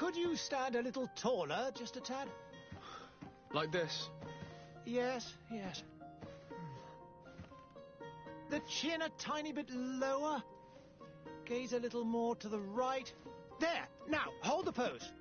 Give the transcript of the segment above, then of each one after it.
Could you stand a little taller, just a tad? Like this? Yes, yes. The chin a tiny bit lower. Gaze a little more to the right. There! Now, hold the pose.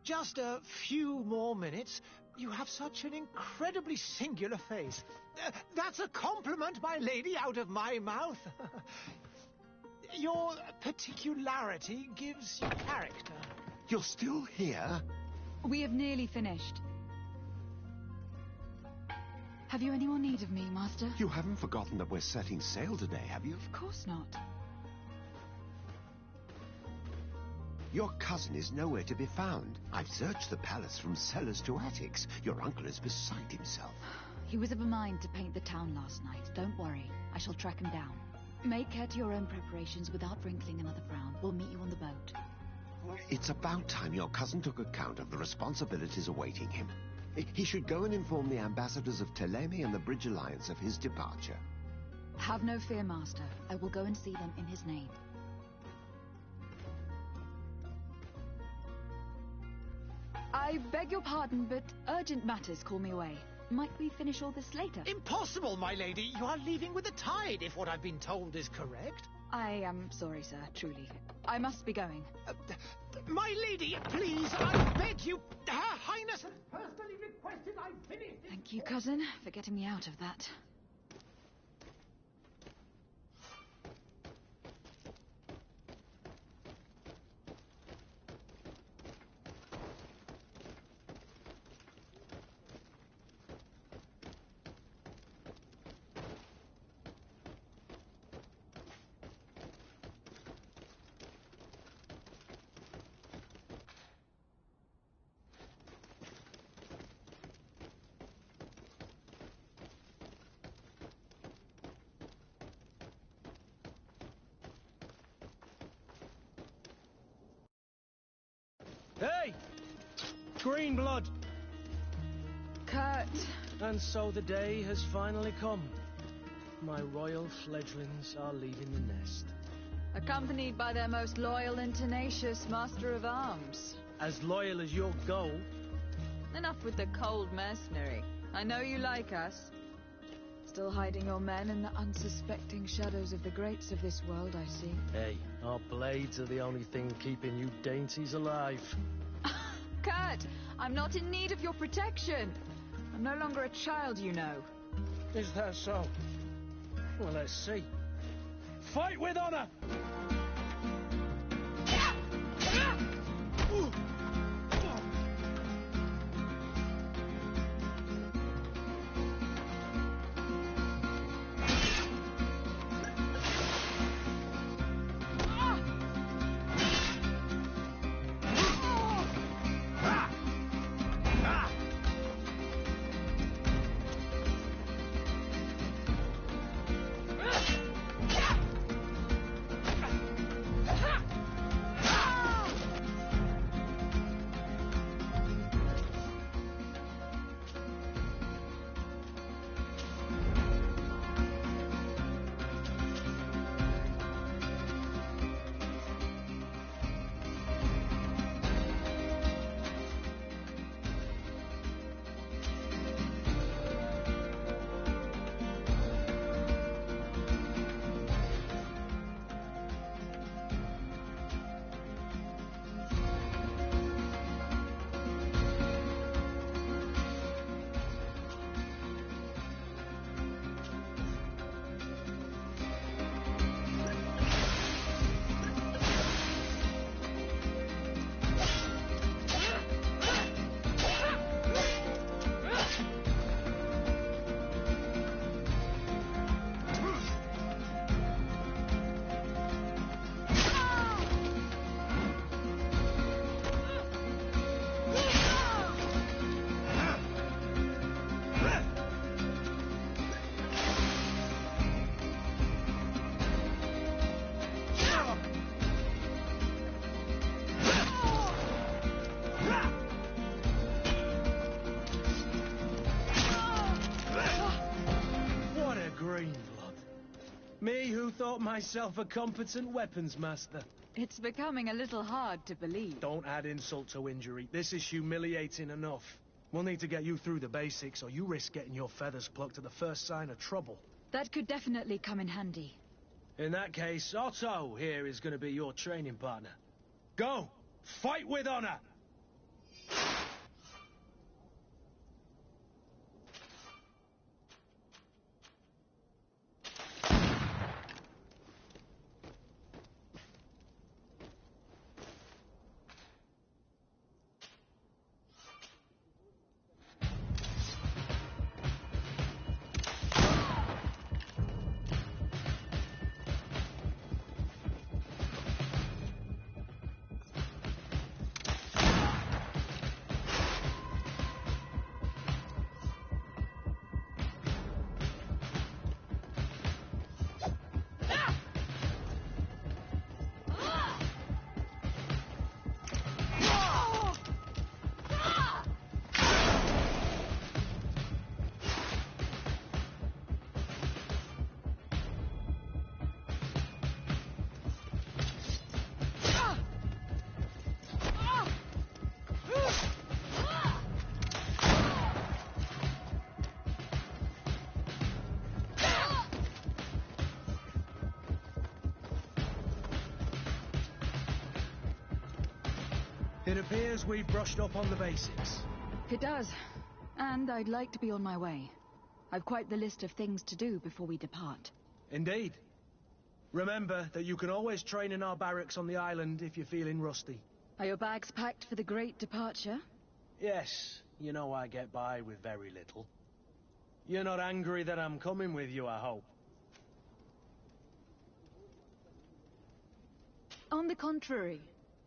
Just a few more minutes. You have such an incredibly singular face. That's a compliment, my lady, out of my mouth. Your particularity gives you character. You're still here? We have nearly finished. Have you any more need of me, Master? You haven't forgotten that we're setting sail today, have you? Of course not. Your cousin is nowhere to be found. I've searched the palace from cellars to attics. Your uncle is beside himself. He was of a mind to paint the town last night. Don't worry. I shall track him down. Make care to your own preparations without wrinkling another frown. We'll meet you on the boat. It's about time your cousin took account of the responsibilities awaiting him. He should go and inform the ambassadors of Ptolemy and the Bridge Alliance of his departure. Have no fear, Master. I will go and see them in his name. I beg your pardon, but urgent matters call me away. Might we finish all this later? Impossible, my lady. You are leaving with the tide, if what I've been told is correct. I am sorry, sir, truly. I must be going. My lady, please, I beg you. Her Highness has personally requested I finish. Thank you, cousin, for getting me out of that. Hey! Green blood! Kurt! And so the day has finally come. My royal fledglings are leaving the nest. Accompanied by their most loyal and tenacious master of arms. As loyal as your gold. Enough with the cold mercenary. I know you like us. Still hiding your men in the unsuspecting shadows of the greats of this world, I see. Hey, our blades are the only thing keeping you dainties alive. Kurt, I'm not in need of your protection. I'm no longer a child, you know. Is that so? Well, let's see. Fight with honor! Me who thought myself a competent weapons master. It's becoming a little hard to believe. Don't add insult to injury. This is humiliating enough. We'll need to get you through the basics, or you risk getting your feathers plucked at the first sign of trouble. That could definitely come in handy. In that case, Otto here is going to be your training partner. Go! Fight with honor! It appears we've brushed up on the basics. It does. And I'd like to be on my way. I've quite the list of things to do before we depart. Indeed. Remember that you can always train in our barracks on the island if you're feeling rusty. Are your bags packed for the great departure? Yes, you know I get by with very little. You're not angry that I'm coming with you, I hope. On the contrary,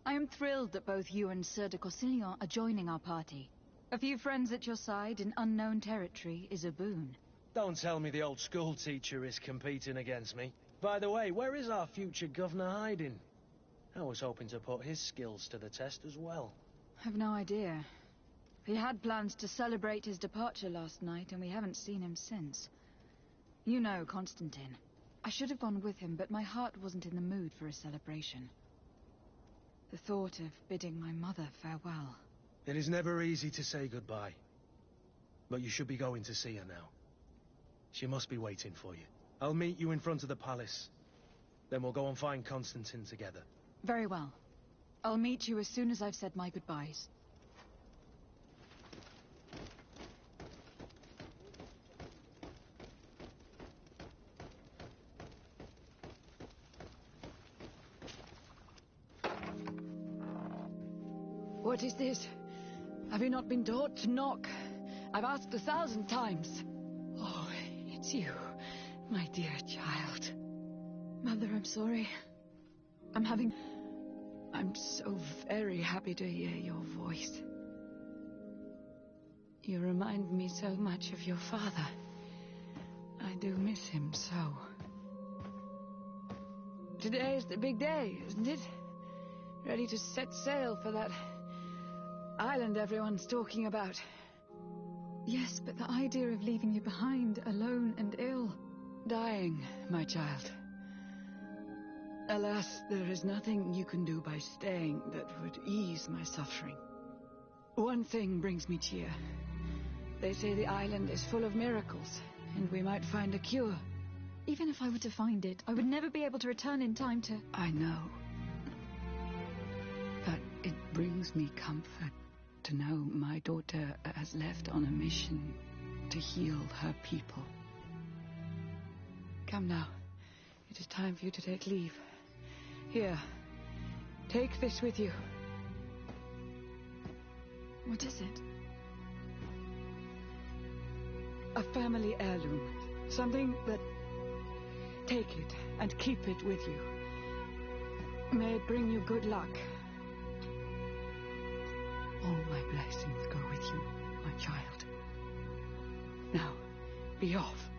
I am thrilled that both you and Sir de Corsillon are joining our party. A few friends at your side in unknown territory is a boon. Don't tell me the old school teacher is competing against me. By the way, where is our future governor hiding? I was hoping to put his skills to the test as well. I've no idea. He had plans to celebrate his departure last night, and we haven't seen him since. You know Constantine. I should have gone with him, but my heart wasn't in the mood for a celebration. The thought of bidding my mother farewell. It is never easy to say goodbye. But you should be going to see her now. She must be waiting for you. I'll meet you in front of the palace. Then we'll go and find Constantine together. Very well. I'll meet you as soon as I've said my goodbyes. What is this? Have you not been taught to knock? I've asked 1,000 times. Oh, it's you, my dear child. Mother, I'm sorry. I'm so very happy to hear your voice. You remind me so much of your father. I do miss him so. Today is the big day, isn't it? Ready to set sail for that island everyone's talking about. Yes, but the idea of leaving you behind, alone and ill. Dying, my child. Alas, there is nothing you can do by staying that would ease my suffering. One thing brings me cheer. They say the island is full of miracles, and we might find a cure. Even if I were to find it, I would never be able to return in time to... I know. But it brings me comfort to know my daughter has left on a mission to heal her people. Come now. It is time for you to take leave. Here, take this with you. What is it? A family heirloom. Something that... Take it and keep it with you. May it bring you good luck. All my blessings go with you, my child. Now, be off.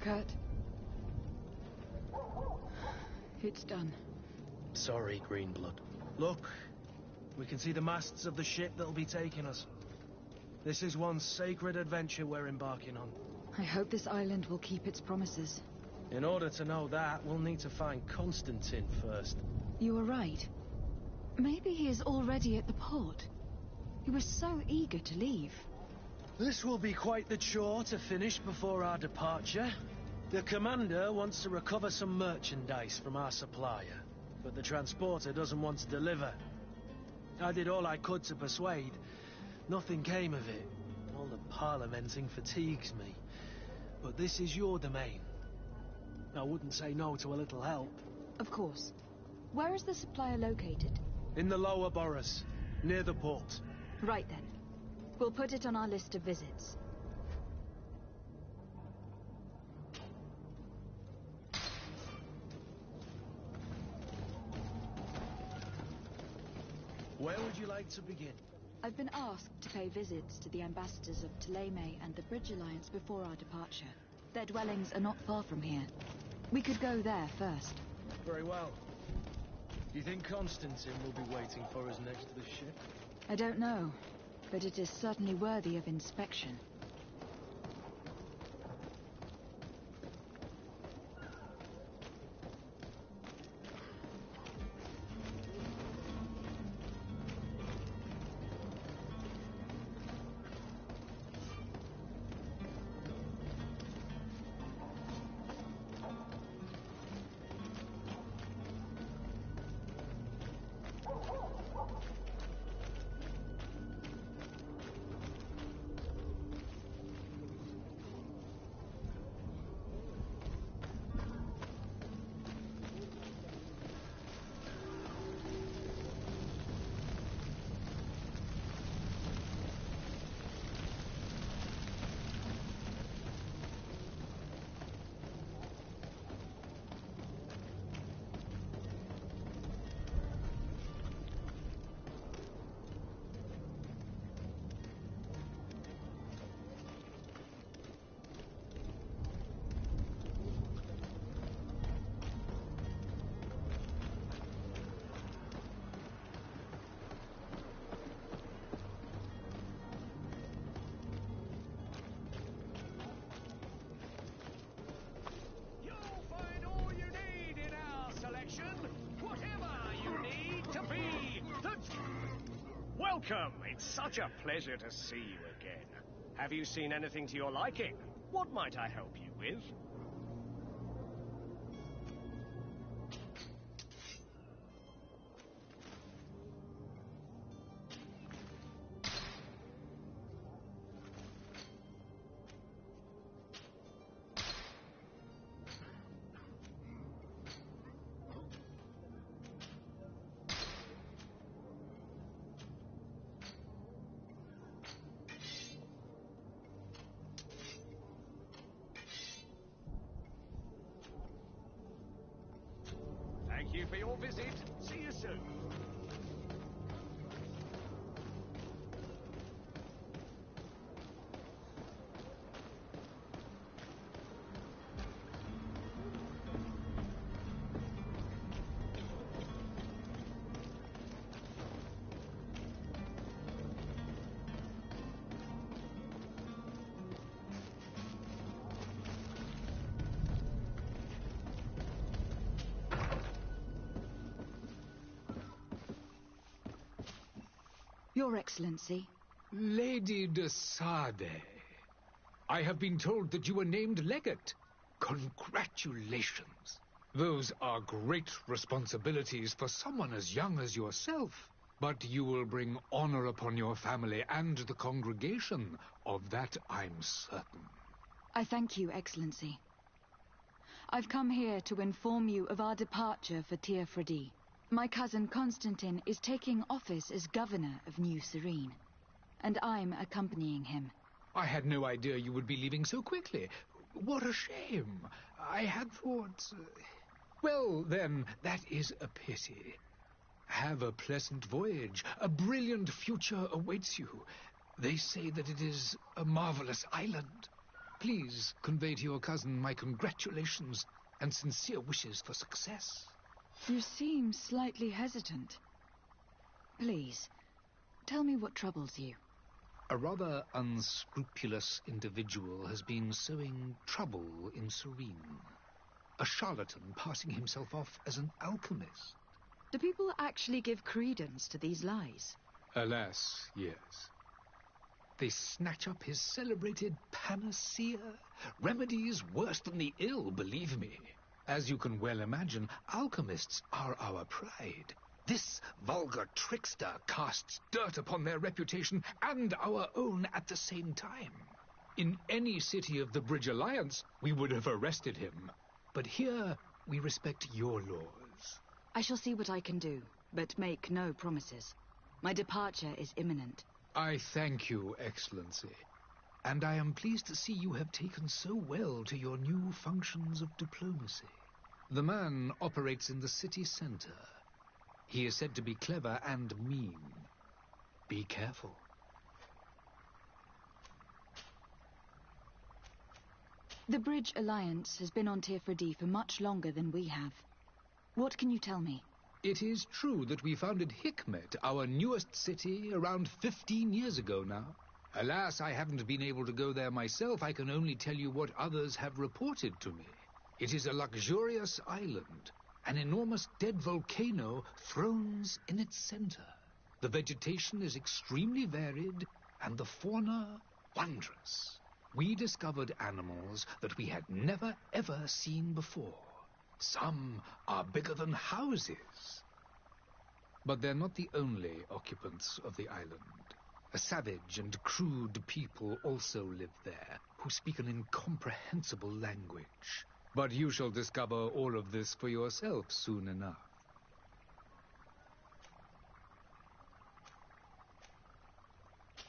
Kurt. It's done. Sorry, Greenblood. Look, we can see the masts of the ship that'll be taking us. This is one sacred adventure we're embarking on. I hope this island will keep its promises. In order to know that, we'll need to find Constantine first. You were right. Maybe he is already at the port. He was so eager to leave. This will be quite the chore to finish before our departure. The commander wants to recover some merchandise from our supplier, but the transporter doesn't want to deliver. I did all I could to persuade. Nothing came of it. All the parliamenting fatigues me. But this is your domain. I wouldn't say no to a little help. Of course. Where is the supplier located? In the lower boroughs, near the port. Right then. We'll put it on our list of visits. Where would you like to begin? I've been asked to pay visits to the ambassadors of Ptolemy and the Bridge Alliance before our departure. Their dwellings are not far from here. We could go there first. Very well. Do you think Constantine will be waiting for us next to the ship? I don't know, but it is certainly worthy of inspection. Welcome. It's such a pleasure to see you again. Have you seen anything to your liking? What might I help you with? Thank you for your visit. See you soon. Your Excellency. Lady de Sade, I have been told that you were named legate. Congratulations. Those are great responsibilities for someone as young as yourself. But you will bring honor upon your family and the congregation. Of that I'm certain. I thank you, Excellency. I've come here to inform you of our departure for Teofredi. My cousin Constantine is taking office as governor of New Serene, and I'm accompanying him. I had no idea you would be leaving so quickly. What a shame. I had thought... Well, then, that is a pity. Have a pleasant voyage. A brilliant future awaits you. They say that it is a marvelous island. Please convey to your cousin my congratulations and sincere wishes for success. You seem slightly hesitant. Please, tell me what troubles you. A rather unscrupulous individual has been sowing trouble in Serene. A charlatan passing himself off as an alchemist. Do people actually give credence to these lies? Alas, yes. They snatch up his celebrated panacea, remedies worse than the ill, believe me. As you can well imagine, alchemists are our pride. This vulgar trickster casts dirt upon their reputation and our own at the same time. In any city of the Bridge Alliance, we would have arrested him. But here, we respect your laws. I shall see what I can do, but make no promises. My departure is imminent. I thank you, Excellency. And I am pleased to see you have taken so well to your new functions of diplomacy. The man operates in the city center. He is said to be clever and mean. Be careful. The Bridge Alliance has been on Tirfredi for much longer than we have. What can you tell me? It is true that we founded Hikmet, our newest city, around 15 years ago now. Alas, I haven't been able to go there myself. I can only tell you what others have reported to me. It is a luxurious island. An enormous dead volcano thrones in its center. The vegetation is extremely varied, and the fauna wondrous. We discovered animals that we had never, ever seen before. Some are bigger than houses. But they're not the only occupants of the island. A savage and crude people also live there, who speak an incomprehensible language. But you shall discover all of this for yourself soon enough.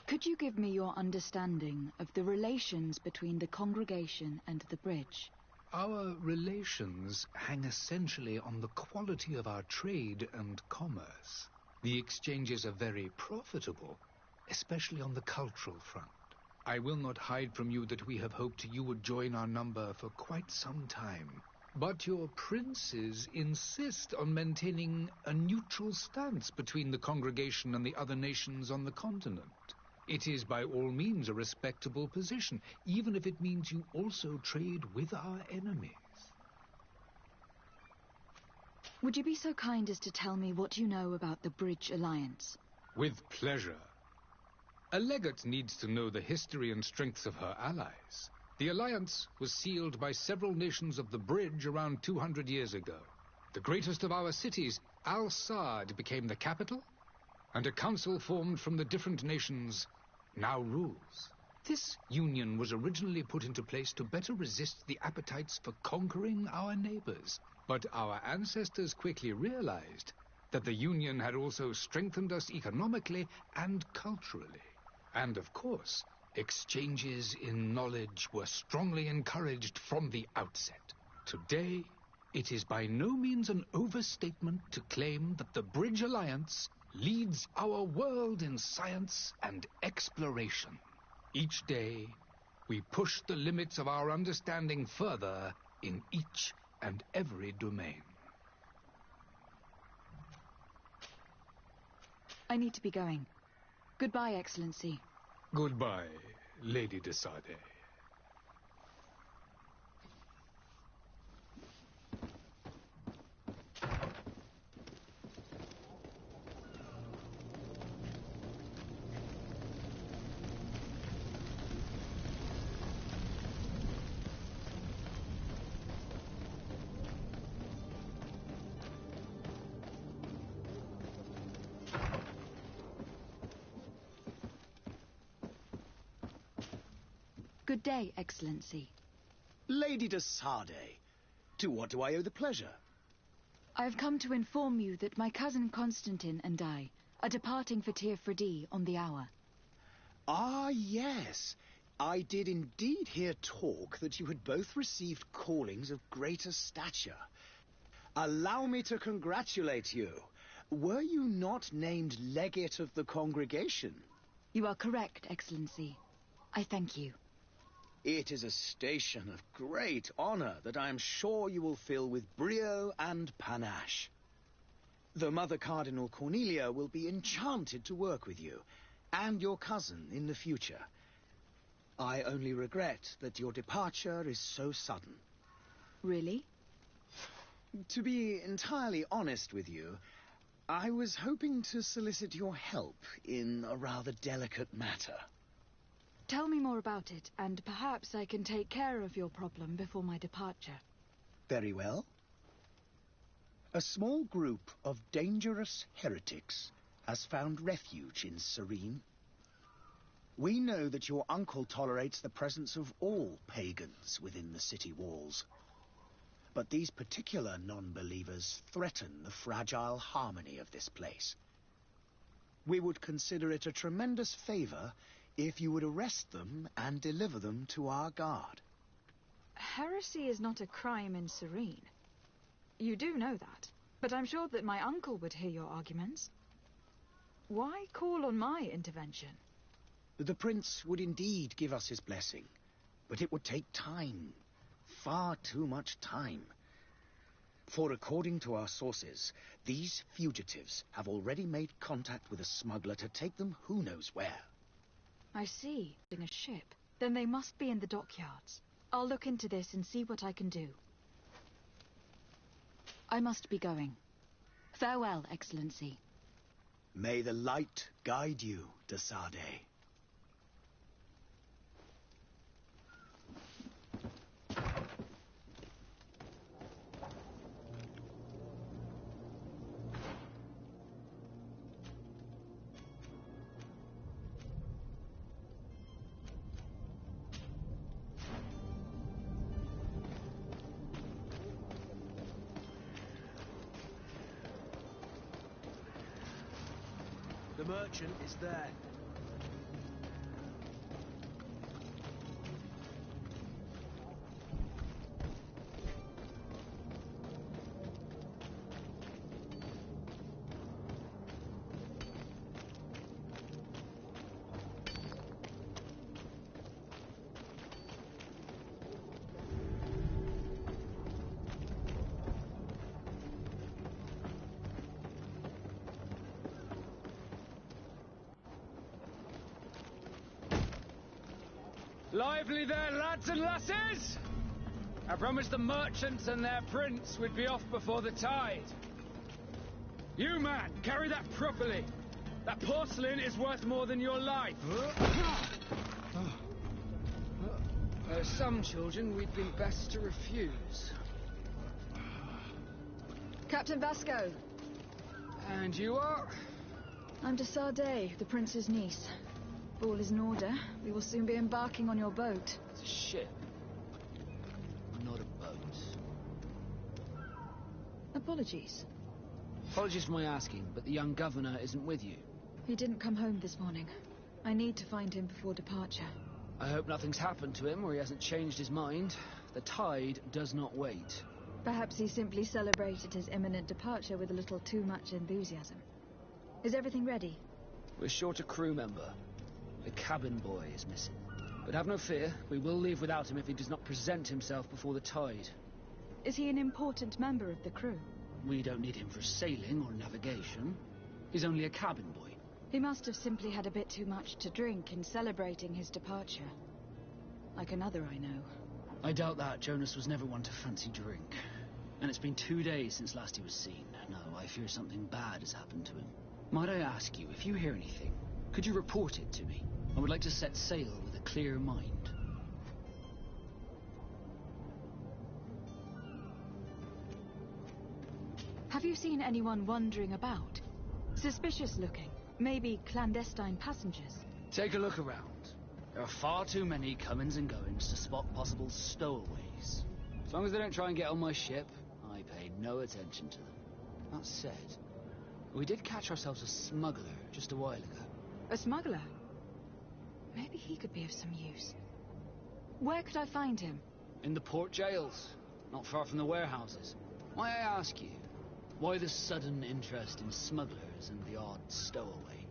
Could you give me your understanding of the relations between the congregation and the bridge? Our relations hang essentially on the quality of our trade and commerce. The exchanges are very profitable, especially on the cultural front. I will not hide from you that we have hoped you would join our number for quite some time. But your princes insist on maintaining a neutral stance between the congregation and the other nations on the continent. It is by all means a respectable position, even if it means you also trade with our enemies. Would you be so kind as to tell me what you know about the Bridge Alliance? With pleasure. A legate needs to know the history and strengths of her allies. The alliance was sealed by several nations of the Bridge around 200 years ago. The greatest of our cities, Al-Saad, became the capital, and a council formed from the different nations now rules. This union was originally put into place to better resist the appetites for conquering our neighbors. But our ancestors quickly realized that the union had also strengthened us economically and culturally. And of course, exchanges in knowledge were strongly encouraged from the outset. Today, it is by no means an overstatement to claim that the Bridge Alliance leads our world in science and exploration. Each day, we push the limits of our understanding further in each and every domain. I need to be going. Goodbye, Excellency. Goodbye, Lady de Sardet. Good day, Excellency. Lady de Sardet, to what do I owe the pleasure? I have come to inform you that my cousin Constantine and I are departing for Tirfredi on the hour. Ah, yes. I did indeed hear talk that you had both received callings of greater stature. Allow me to congratulate you. Were you not named legate of the congregation? You are correct, Excellency. I thank you. It is a station of great honor that I am sure you will fill with brio and panache. The Mother Cardinal Cornelia will be enchanted to work with you, and your cousin in the future. I only regret that your departure is so sudden. Really? To be entirely honest with you, I was hoping to solicit your help in a rather delicate matter. Tell me more about it, and perhaps I can take care of your problem before my departure. Very well. A small group of dangerous heretics has found refuge in Serene. We know that your uncle tolerates the presence of all pagans within the city walls. But these particular non-believers threaten the fragile harmony of this place. We would consider it a tremendous favor if you would arrest them and deliver them to our guard. Heresy is not a crime in Serene. You do know that, but I'm sure that my uncle would hear your arguments. Why call on my intervention? The prince would indeed give us his blessing, but it would take time. Far too much time. For according to our sources, these fugitives have already made contact with a smuggler to take them who knows where. I see. In a ship. Then they must be in the dockyards. I'll look into this and see what I can do. I must be going. Farewell, Excellency. May the light guide you, de Sade. The merchant is there. Lively there, lads and lasses! I promised the merchants and their prince we'd be off before the tide. You, man, carry that properly. That porcelain is worth more than your life. Some children we'd be best to refuse. Captain Vasco. And you are? I'm de Sade, the prince's niece. If all is in order, we will soon be embarking on your boat. It's a ship, not a boat. Apologies. Apologies for my asking, but the young governor isn't with you. He didn't come home this morning. I need to find him before departure. I hope nothing's happened to him or he hasn't changed his mind. The tide does not wait. Perhaps he simply celebrated his imminent departure with a little too much enthusiasm. Is everything ready? We're short a crew member. The cabin boy is missing. But have no fear, we will leave without him if he does not present himself before the tide. Is he an important member of the crew? We don't need him for sailing or navigation. He's only a cabin boy. He must have simply had a bit too much to drink in celebrating his departure. Like another I know. I doubt that. Jonas was never one to fancy drink. And it's been 2 days since last he was seen. No, I fear something bad has happened to him. Might I ask you, if you hear anything, could you report it to me? I would like to set sail with a clear mind. Have you seen anyone wandering about? Suspicious looking. Maybe clandestine passengers. Take a look around. There are far too many comings and goings to spot possible stowaways. As long as they don't try and get on my ship, I pay no attention to them. That said, we did catch ourselves a smuggler just a while ago. A smuggler? Maybe he could be of some use. Where could I find him? In the port jails, not far from the warehouses. May I ask you, why the sudden interest in smugglers and the odd stowaway?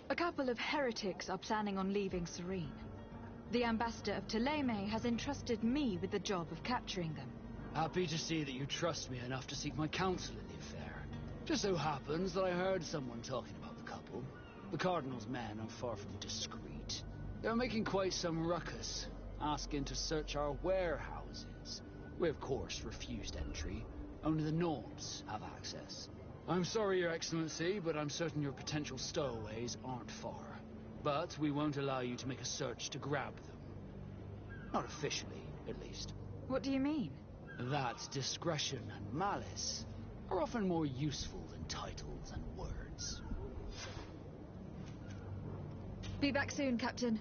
A couple of heretics are planning on leaving Serene. The ambassador of Ptolemy has entrusted me with the job of capturing them. Happy to see that you trust me enough to seek my counsel in the affair. Just so happens that I heard someone talking about the couple. The Cardinal's men are far from discreet. They're making quite some ruckus, asking to search our warehouses. We, of course, refused entry. Only the Nords have access. I'm sorry, Your Excellency, but I'm certain your potential stowaways aren't far. But we won't allow you to make a search to grab them. Not officially, at least. What do you mean? That discretion and malice are often more useful than titles and words. Be back soon, Captain.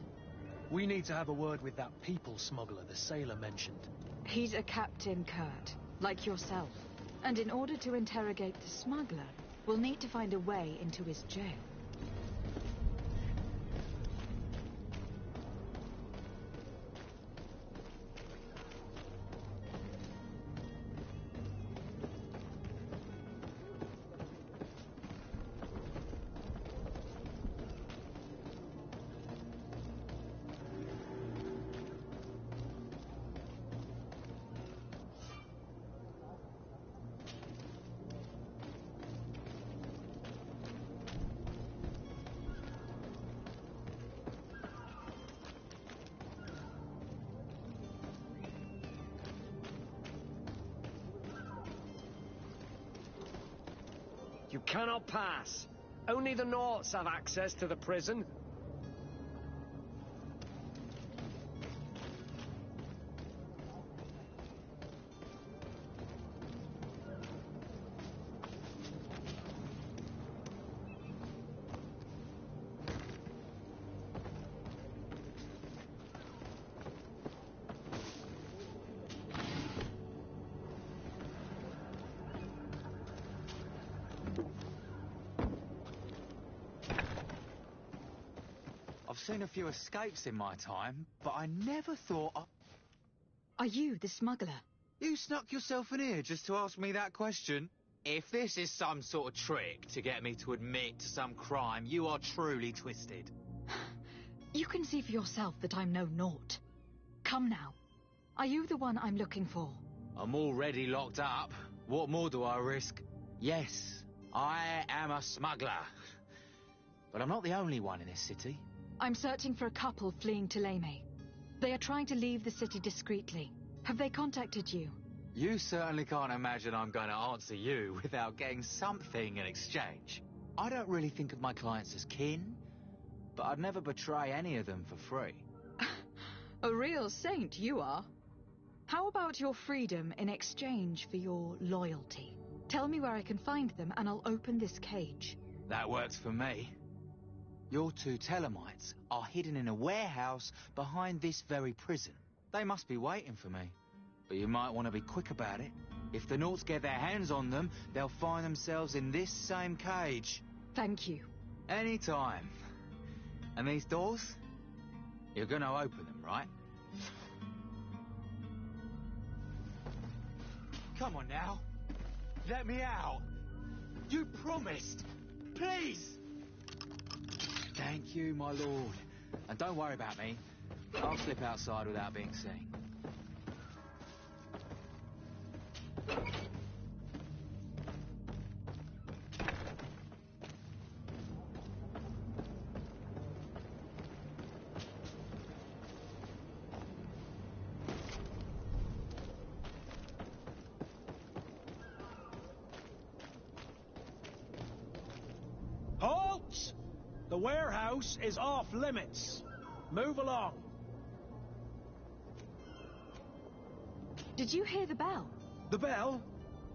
We need to have a word with that people smuggler the sailor mentioned. He's a Captain Kurt, like yourself. And in order to interrogate the smuggler, we'll need to find a way into his jail. You cannot pass. Only the Nords have access to the prison. I've seen a few escapes in my time, but I never thought Are you the smuggler? You snuck yourself in here just to ask me that question? If this is some sort of trick to get me to admit to some crime, you are truly twisted. You can see for yourself that I'm no naught. Come now. Are you the one I'm looking for? I'm already locked up. What more do I risk? Yes, I am a smuggler. But I'm not the only one in this city. I'm searching for a couple fleeing Ptolemy. They are trying to leave the city discreetly. Have they contacted you? You certainly can't imagine I'm going to answer you without getting something in exchange. I don't really think of my clients as kin, but I'd never betray any of them for free. A real saint you are. How about your freedom in exchange for your loyalty? Tell me where I can find them and I'll open this cage. That works for me. Your two Telemites are hidden in a warehouse behind this very prison. They must be waiting for me. But you might want to be quick about it. If the Nords get their hands on them, they'll find themselves in this same cage. Thank you. Anytime. And these doors? You're going to open them, right? Come on now. Let me out. You promised. Please. Thank you, my lord. And don't worry about me. I'll slip outside without being seen. Halt! The warehouse is off limits. Move along. Did you hear the bell? The bell?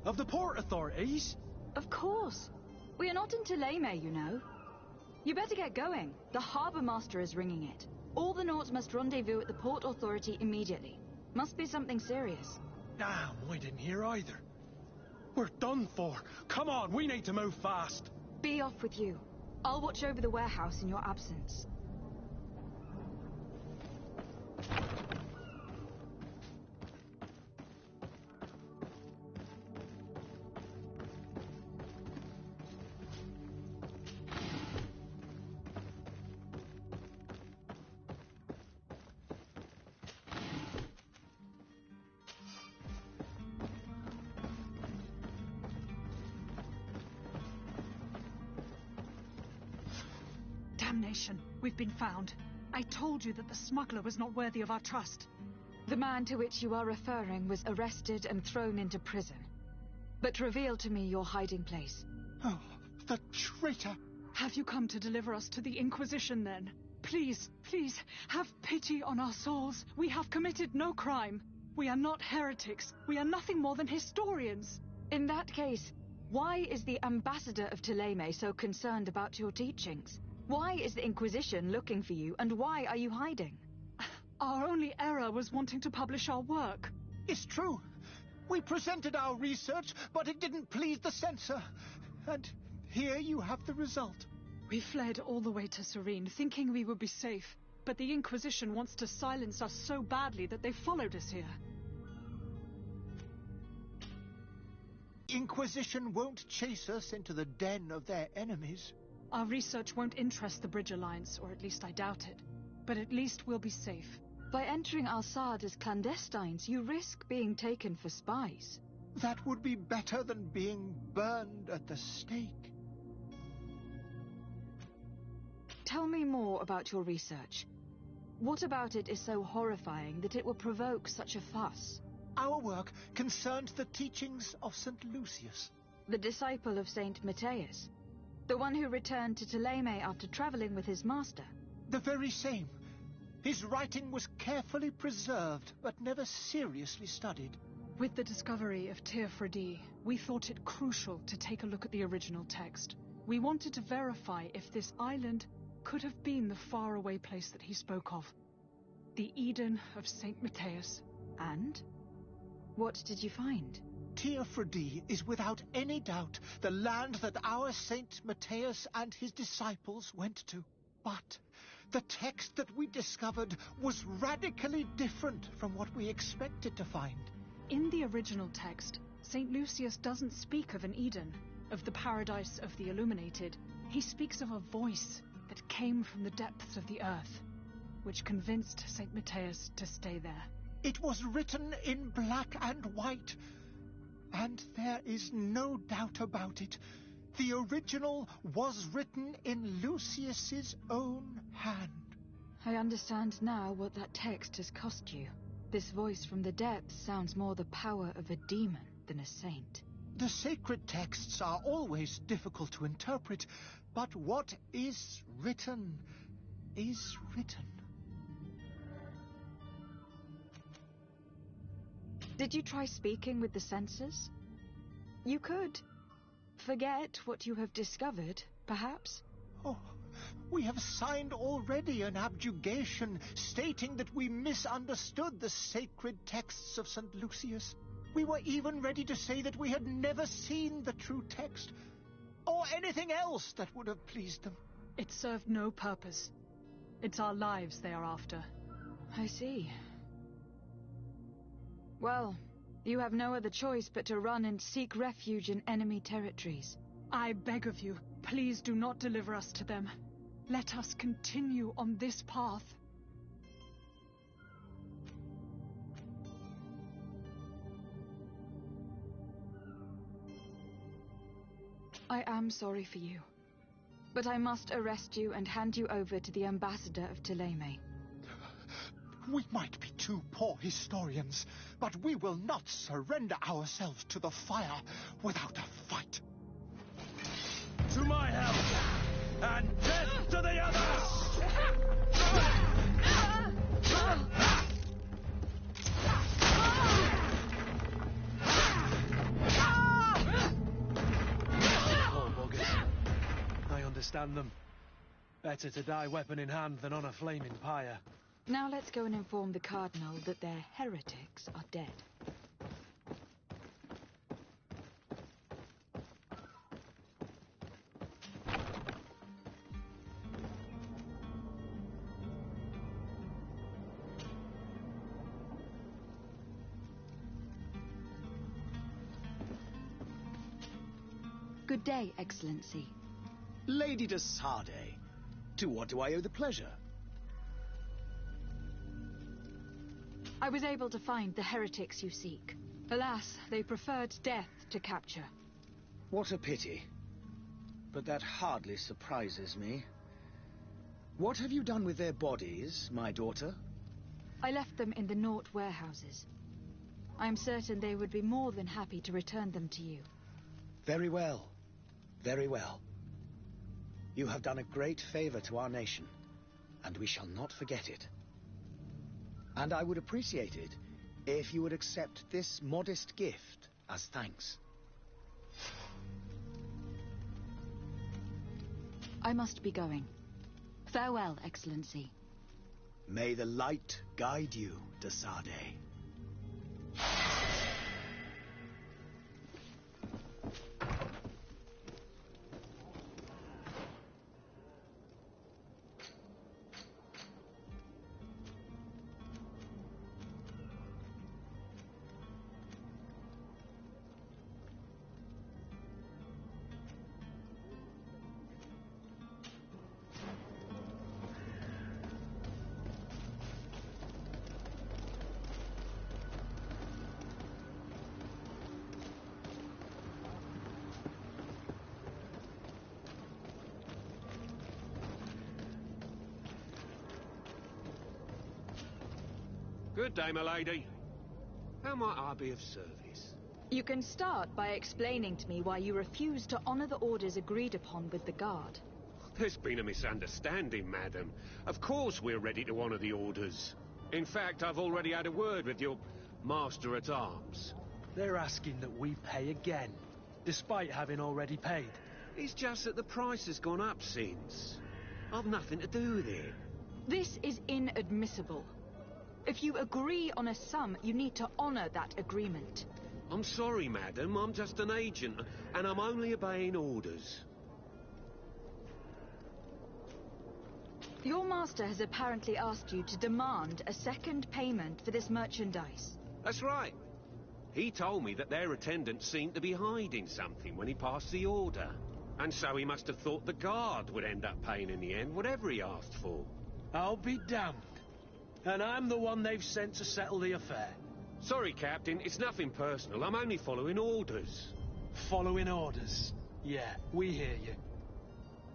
Of the port authorities? Of course. We are not in Ptolemy, you know. You better get going. The harbour master is ringing it. All the Nords must rendezvous at the port authority immediately. Must be something serious. Damn, I didn't hear either. We're done for. Come on, we need to move fast. Be off with you. I'll watch over the warehouse in your absence. Damnation. We've been found. I told you that the smuggler was not worthy of our trust. The man to which you are referring was arrested and thrown into prison. But reveal to me your hiding place. Oh, the traitor! Have you come to deliver us to the Inquisition, then? Please, please, have pity on our souls. We have committed no crime. We are not heretics. We are nothing more than historians. In that case, why is the ambassador of Thélème so concerned about your teachings? Why is the Inquisition looking for you, and why are you hiding? Our only error was wanting to publish our work. It's true. We presented our research, but it didn't please the censor. And here you have the result. We fled all the way to Serene, thinking we would be safe. But the Inquisition wants to silence us so badly that they followed us here. Inquisition won't chase us into the den of their enemies. Our research won't interest the Bridge Alliance, or at least I doubt it. But at least we'll be safe. By entering Al-Sad as clandestines, you risk being taken for spies. That would be better than being burned at the stake. Tell me more about your research. What about it is so horrifying that it will provoke such a fuss? Our work concerned the teachings of St. Lucius. The disciple of St. Matthias. The one who returned to Thélème after traveling with his master. The very same. His writing was carefully preserved, but never seriously studied. With the discovery of Théophrodie, we thought it crucial to take a look at the original text. We wanted to verify if this island could have been the faraway place that he spoke of. The Eden of St. Matthias. And? What did you find? Théophrodie is without any doubt the land that our St. Matthias and his disciples went to. But the text that we discovered was radically different from what we expected to find. In the original text, St. Lucius doesn't speak of an Eden, of the paradise of the illuminated. He speaks of a voice that came from the depths of the earth, which convinced St. Matthias to stay there. It was written in black and white, and there is no doubt about it. The original was written in Lucius's own hand. I understand now what that text has cost you. This voice from the depths sounds more the power of a demon than a saint. The sacred texts are always difficult to interpret, but what is written is written. Did you try speaking with the censors? You could. Forget what you have discovered, perhaps? Oh, we have signed already an abjugation stating that we misunderstood the sacred texts of St. Lucius. We were even ready to say that we had never seen the true text, or anything else that would have pleased them. It served no purpose. It's our lives they are after. I see. Well, you have no other choice but to run and seek refuge in enemy territories. I beg of you, please do not deliver us to them. Let us continue on this path. I am sorry for you, but I must arrest you and hand you over to the ambassador of Thélème. We might be two poor historians, but we will not surrender ourselves to the fire without a fight. To my help, and death to the others! Poor buggers. I understand them. Better to die weapon in hand than on a flaming pyre. Now let's go and inform the Cardinal that their heretics are dead. Good day, Excellency. Lady de Sardet, to what do I owe the pleasure? I was able to find the heretics you seek. Alas, they preferred death to capture. What a pity. But that hardly surprises me. What have you done with their bodies, my daughter? I left them in the Nort warehouses. I am certain they would be more than happy to return them to you. Very well. Very well. You have done a great favor to our nation, and we shall not forget it. And I would appreciate it if you would accept this modest gift as thanks. I must be going. Farewell, Excellency. May the light guide you, de Sardet. Good day, my lady. How might I be of service? You can start by explaining to me why you refuse to honor the orders agreed upon with the guard. There's been a misunderstanding, madam. Of course we're ready to honor the orders. In fact, I've already had a word with your master-at-arms. They're asking that we pay again, despite having already paid. It's just that the price has gone up since. I've nothing to do with it. This is inadmissible. If you agree on a sum, you need to honor that agreement. I'm sorry, madam. I'm just an agent, and I'm only obeying orders. Your master has apparently asked you to demand a second payment for this merchandise. That's right. He told me that their attendant seemed to be hiding something when he passed the order. And so he must have thought the guard would end up paying in the end, whatever he asked for. I'll be damned. And I'm the one they've sent to settle the affair. Sorry, Captain. It's nothing personal. I'm only following orders. Following orders? Yeah, we hear you.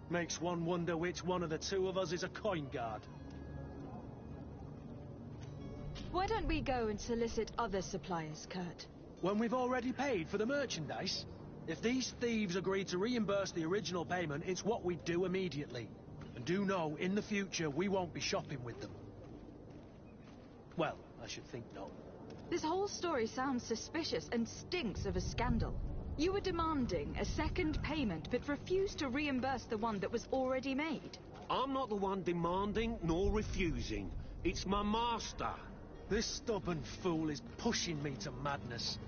Makes one wonder which one of the two of us is a coin guard. Why don't we go and solicit other suppliers, Kurt? When we've already paid for the merchandise? If these thieves agree to reimburse the original payment, it's what we do immediately. And do know, in the future, we won't be shopping with them. Well, I should think not. This whole story sounds suspicious and stinks of a scandal. You were demanding a second payment, but refused to reimburse the one that was already made. I'm not the one demanding nor refusing. It's my master. This stubborn fool is pushing me to madness.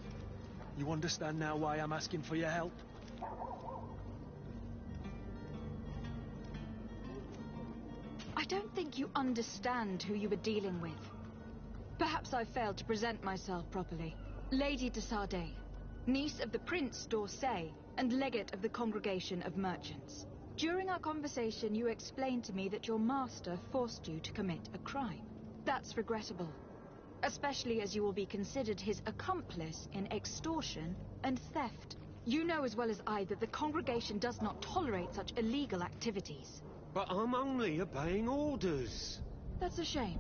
You understand now why I'm asking for your help? I don't think you understand who you were dealing with. Perhaps I failed to present myself properly. Lady de Sardet, niece of the Prince d'Orsay, and legate of the Congregation of Merchants. During our conversation, you explained to me that your master forced you to commit a crime. That's regrettable, especially as you will be considered his accomplice in extortion and theft. You know as well as I that the Congregation does not tolerate such illegal activities. But I'm only obeying orders. That's a shame.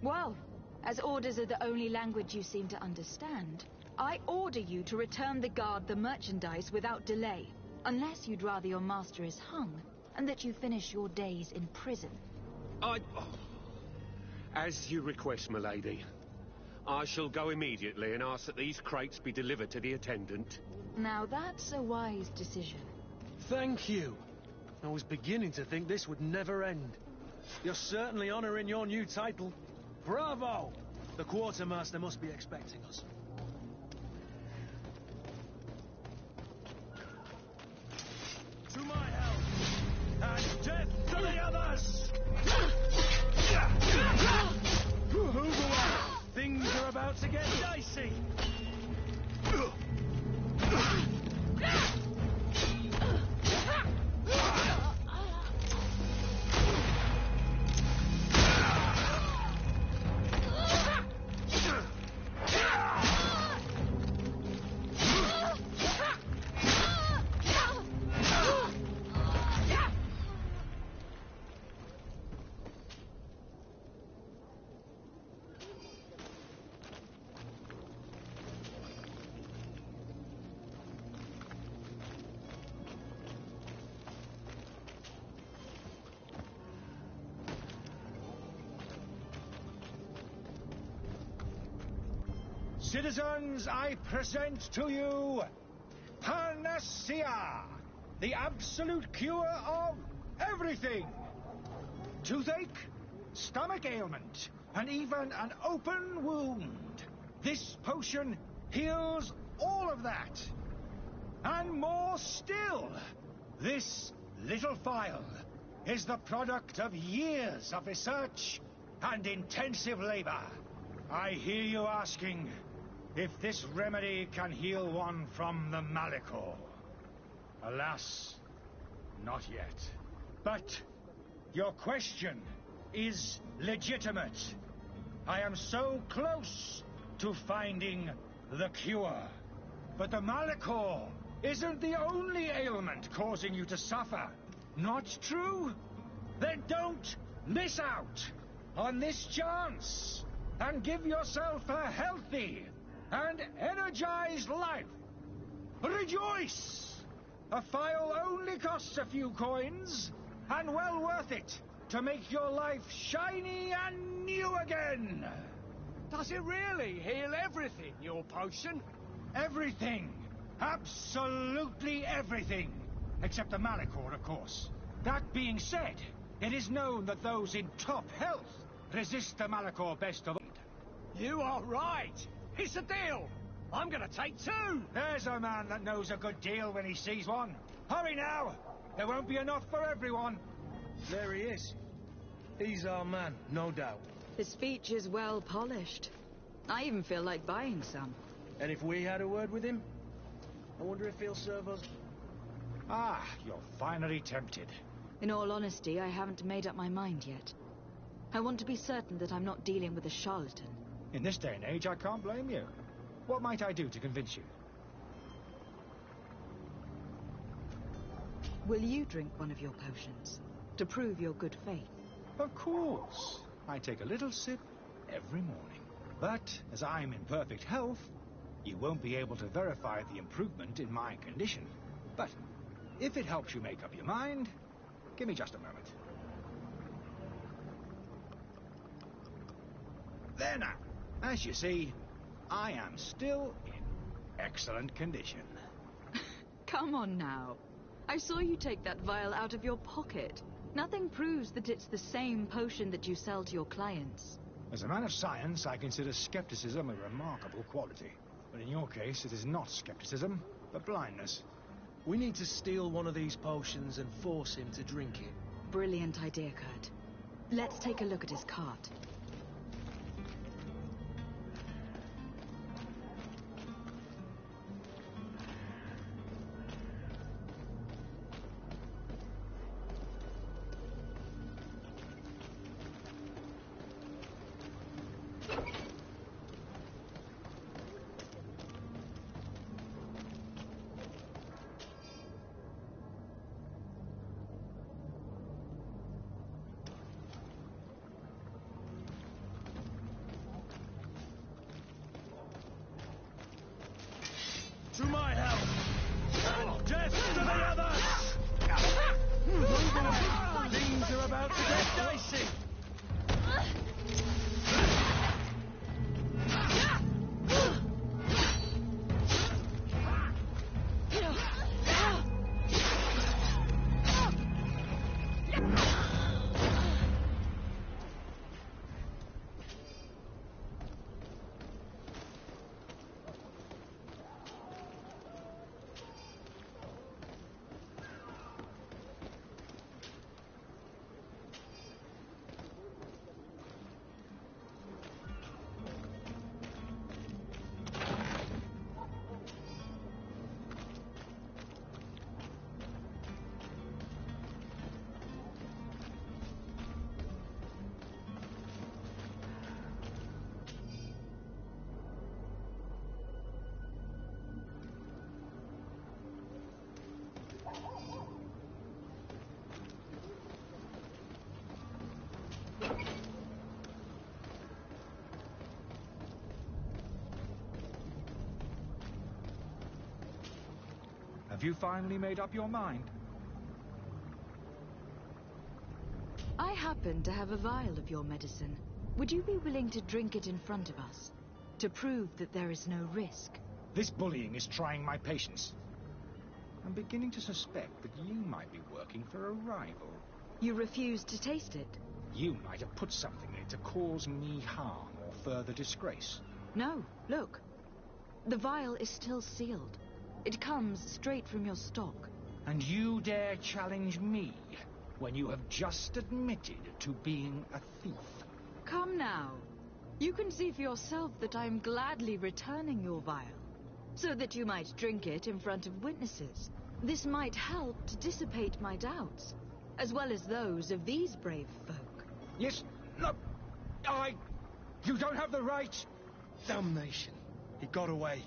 Well, as orders are the only language you seem to understand, I order you to return the guard the merchandise without delay, unless you'd rather your master is hung, and that you finish your days in prison. As you request, my lady. I shall go immediately and ask that these crates be delivered to the attendant. Now that's a wise decision. Thank you. I was beginning to think this would never end. You're certainly honoring your new title. Bravo! The quartermaster must be expecting us. To my help! And death to the others! Move away! Things are about to get dicey! Citizens, I present to you Panacea, the absolute cure of everything. Toothache, stomach ailment, and even an open wound. This potion heals all of that. And more still, this little phial is the product of years of research and intensive labor. I hear you asking if this remedy can heal one from the Malachor. Alas, not yet. But your question is legitimate. I am so close to finding the cure. But the Malachor isn't the only ailment causing you to suffer. Not true? Then don't miss out on this chance and give yourself a healthy and energized life. Rejoice! A phial only costs a few coins, and well worth it to make your life shiny and new again. Does it really heal everything, your potion? Everything. Absolutely everything. Except the Malachor, of course. That being said, it is known that those in top health resist the Malachor best of all. You are right. It's a deal. I'm going to take two. There's a man that knows a good deal when he sees one. Hurry now. There won't be enough for everyone. There he is. He's our man, no doubt. His speech is well polished. I even feel like buying some. And if we had a word with him, I wonder if he'll serve us. Ah, you're finally tempted. In all honesty, I haven't made up my mind yet. I want to be certain that I'm not dealing with a charlatan. In this day and age, I can't blame you. What might I do to convince you? Will you drink one of your potions to prove your good faith? Of course. I take a little sip every morning. But as I'm in perfect health, you won't be able to verify the improvement in my condition. But if it helps you make up your mind, give me just a moment. There now. As you see, I am still in excellent condition. Come on now. I saw you take that vial out of your pocket. Nothing proves that it's the same potion that you sell to your clients. As a man of science, I consider skepticism a remarkable quality. But in your case, it is not skepticism, but blindness. We need to steal one of these potions and force him to drink it. Brilliant idea, Kurt. Let's take a look at his cart. To my help! Death to the others! Things are about to get dicey! Have you finally made up your mind? I happen to have a vial of your medicine. Would you be willing to drink it in front of us? to prove that there is no risk. This bullying is trying my patience. I'm beginning to suspect that you might be working for a rival. You refuse to taste it? You might have put something in it to cause me harm or further disgrace. No, look. The vial is still sealed. It comes straight from your stock. And you dare challenge me when you have just admitted to being a thief? Come now. You can see for yourself that I'm gladly returning your vial, so that you might drink it in front of witnesses. This might help to dissipate my doubts, as well as those of these brave folk. Yes, no, you don't have the right. Damnation. He got away.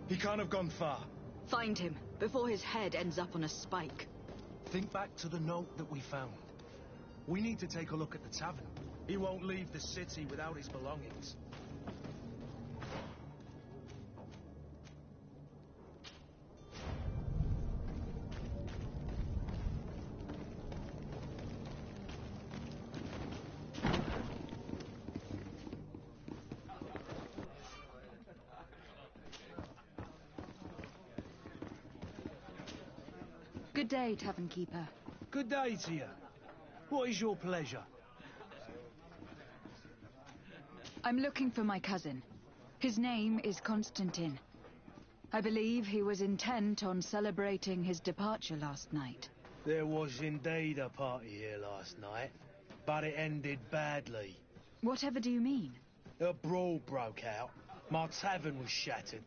He can't have gone far. Find him, before his head ends up on a spike. Think back to the note that we found. We need to take a look at the tavern. He won't leave the city without his belongings. Good day, tavern keeper. Good day to you. What is your pleasure? I'm looking for my cousin. His name is Constantine. I believe he was intent on celebrating his departure last night. There was indeed a party here last night, but it ended badly. Whatever do you mean? A brawl broke out. My tavern was shattered,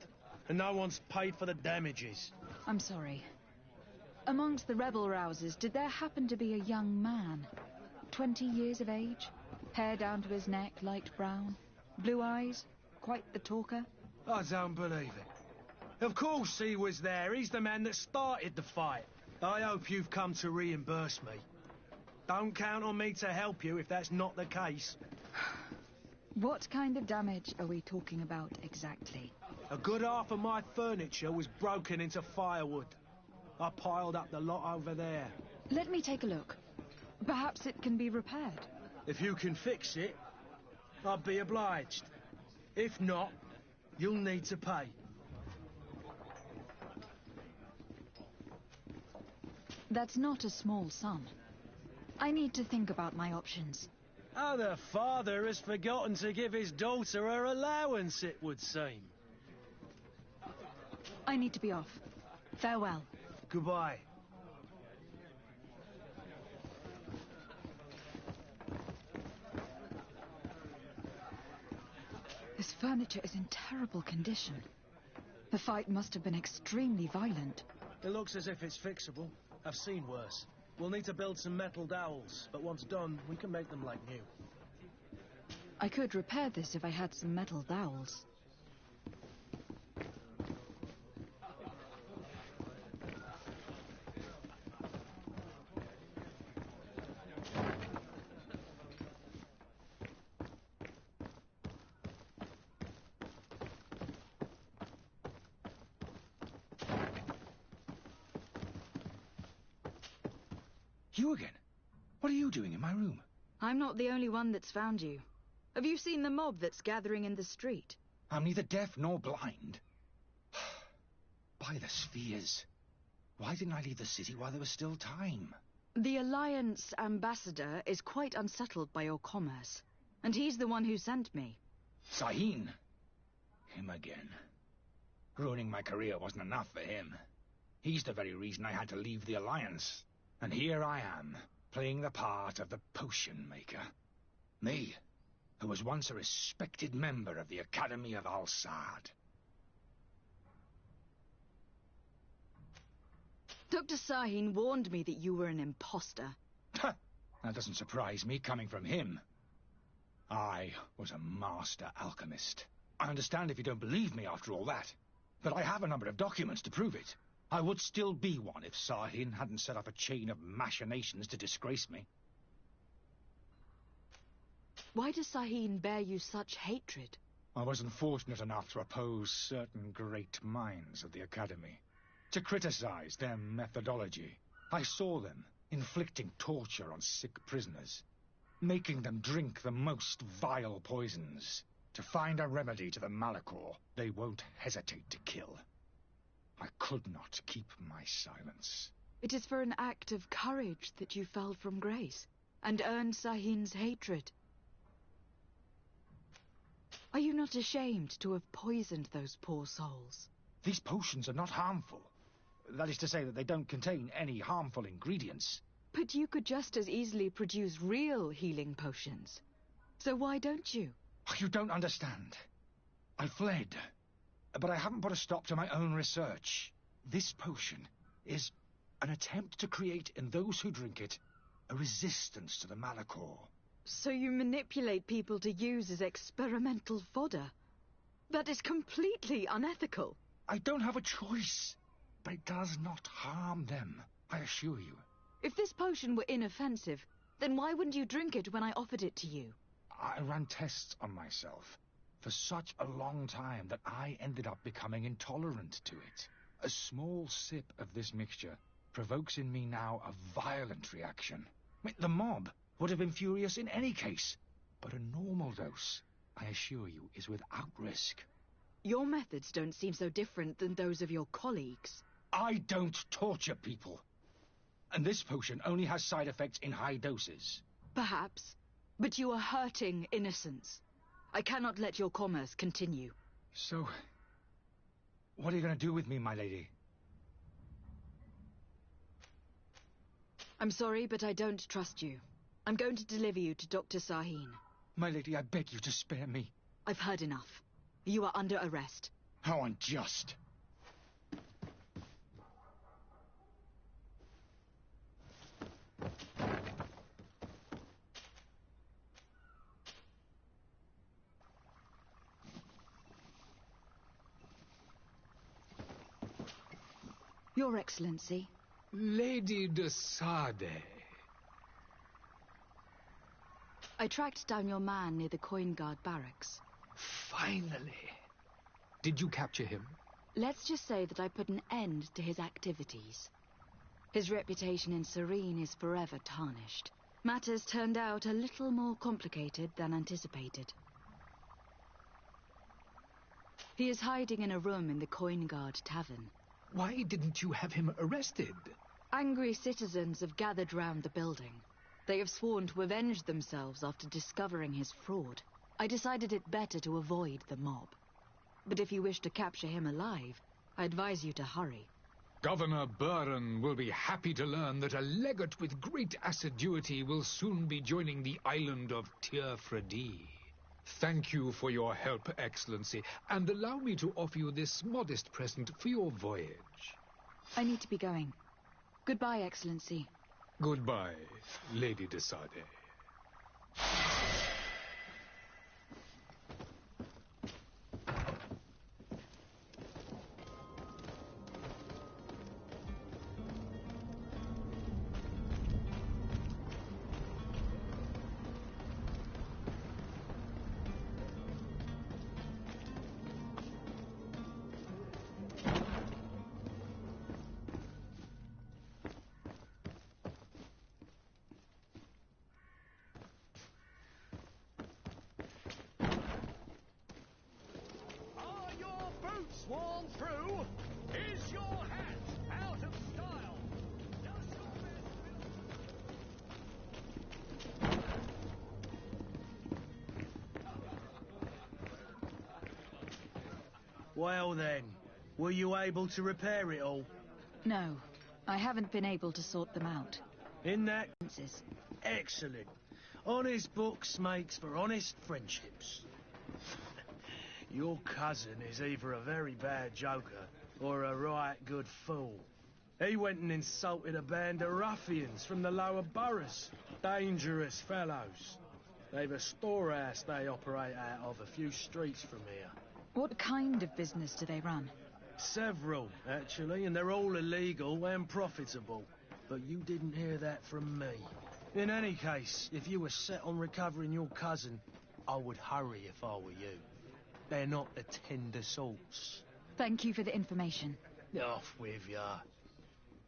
and no one's paid for the damages. I'm sorry. Amongst the rebel rousers, did there happen to be a young man? 20 years of age? Hair down to his neck, light brown? Blue eyes? Quite the talker? I don't believe it. Of course he was there. He's the man that started the fight. I hope you've come to reimburse me. Don't count on me to help you if that's not the case. What kind of damage are we talking about exactly? A good half of my furniture was broken into firewood. I piled up the lot over there. Let me take a look. Perhaps it can be repaired. If you can fix it, I'd be obliged. If not, you'll need to pay. That's not a small sum. I need to think about my options. Oh, the father has forgotten to give his daughter her allowance, it would seem. I need to be off. Farewell. Goodbye. This furniture is in terrible condition. The fight must have been extremely violent. It looks as if it's fixable. I've seen worse. We'll need to build some metal dowels, but once done, we can make them like new. I could repair this if I had some metal dowels. You again? What are you doing in my room? I'm not the only one that's found you. Have you seen the mob that's gathering in the street? I'm neither deaf nor blind. By the spheres. Why didn't I leave the city while there was still time? The Alliance ambassador is quite unsettled by your commerce, and he's the one who sent me. Sahin. Him again. Ruining my career wasn't enough for him. He's the very reason I had to leave the Alliance. And here I am, playing the part of the potion maker. Me, who was once a respected member of the Academy of Al-Saad. Dr. Sahin warned me that you were an imposter. That doesn't surprise me, coming from him. I was a master alchemist. I understand if you don't believe me after all that, but I have a number of documents to prove it. I would still be one if Sahin hadn't set up a chain of machinations to disgrace me. Why does Sahin bear you such hatred? I wasn't fortunate enough to oppose certain great minds of the Academy, to criticize their methodology. I saw them inflicting torture on sick prisoners, making them drink the most vile poisons, To find a remedy to the Malachor, they won't hesitate to kill. I could not keep my silence. It is for an act of courage that you fell from grace, and earned Sahin's hatred. Are you not ashamed to have poisoned those poor souls? These potions are not harmful. That is to say that they don't contain any harmful ingredients. But you could just as easily produce real healing potions. So why don't you? You don't understand. I fled, but I haven't put a stop to my own research. This potion is an attempt to create in those who drink it a resistance to the Malachor. So you manipulate people to use as experimental fodder? That is completely unethical. I don't have a choice, but it does not harm them, I assure you. If this potion were inoffensive, then why wouldn't you drink it when I offered it to you? I ran tests on myself for such a long time that I ended up becoming intolerant to it. A small sip of this mixture provokes in me now a violent reaction. The mob would have been furious in any case, but a normal dose, I assure you, is without risk. Your methods don't seem so different than those of your colleagues. I don't torture people. And this potion only has side effects in high doses. Perhaps, but you are hurting innocents. I cannot let your commerce continue. So, what are you going to do with me, my lady? I'm sorry, but I don't trust you. I'm going to deliver you to Dr. Sahin. My lady, I beg you to spare me. I've heard enough. You are under arrest. How unjust. Your Excellency. Lady de Sade. I tracked down your man near the Coin Guard barracks. Finally. Did you capture him? Let's just say that I put an end to his activities. His reputation in Serene is forever tarnished. Matters turned out a little more complicated than anticipated. He is hiding in a room in the Coin Guard Tavern. Why didn't you have him arrested? Angry citizens have gathered round the building. They have sworn to avenge themselves after discovering his fraud. I decided it better to avoid the mob. But if you wish to capture him alive, I advise you to hurry. Governor Buren will be happy to learn that a legate with great assiduity will soon be joining the island of Tearfredi. Thank you for your help, Excellency, and allow me to offer you this modest present for your voyage. I need to be going. Goodbye, Excellency. Goodbye, Lady de Sade. Sworn through? Is your hat out of style? Does your Well then, were you able to repair it all? No, I haven't been able to sort them out. In that... Excellent. Honest books makes for honest friendships. Your cousin is either a very bad joker or a right good fool. He went and insulted a band of ruffians from the lower boroughs. Dangerous fellows. They've a storehouse they operate out of a few streets from here. What kind of business do they run? Several, actually, and they're all illegal and profitable. But you didn't hear that from me. In any case, if you were set on recovering your cousin, I would hurry if I were you. They're not the tender sorts. Thank you for the information. Off with ya.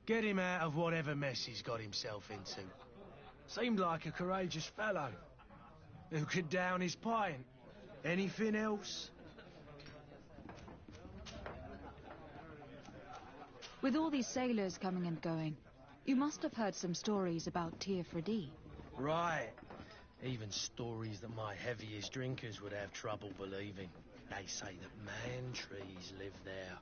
Get him out of whatever mess he's got himself into. Seemed like a courageous fellow who could down his pint. Anything else? With all these sailors coming and going, you must have heard some stories about Teofredi. Right. Even stories that my heaviest drinkers would have trouble believing. They say that man-trees live there.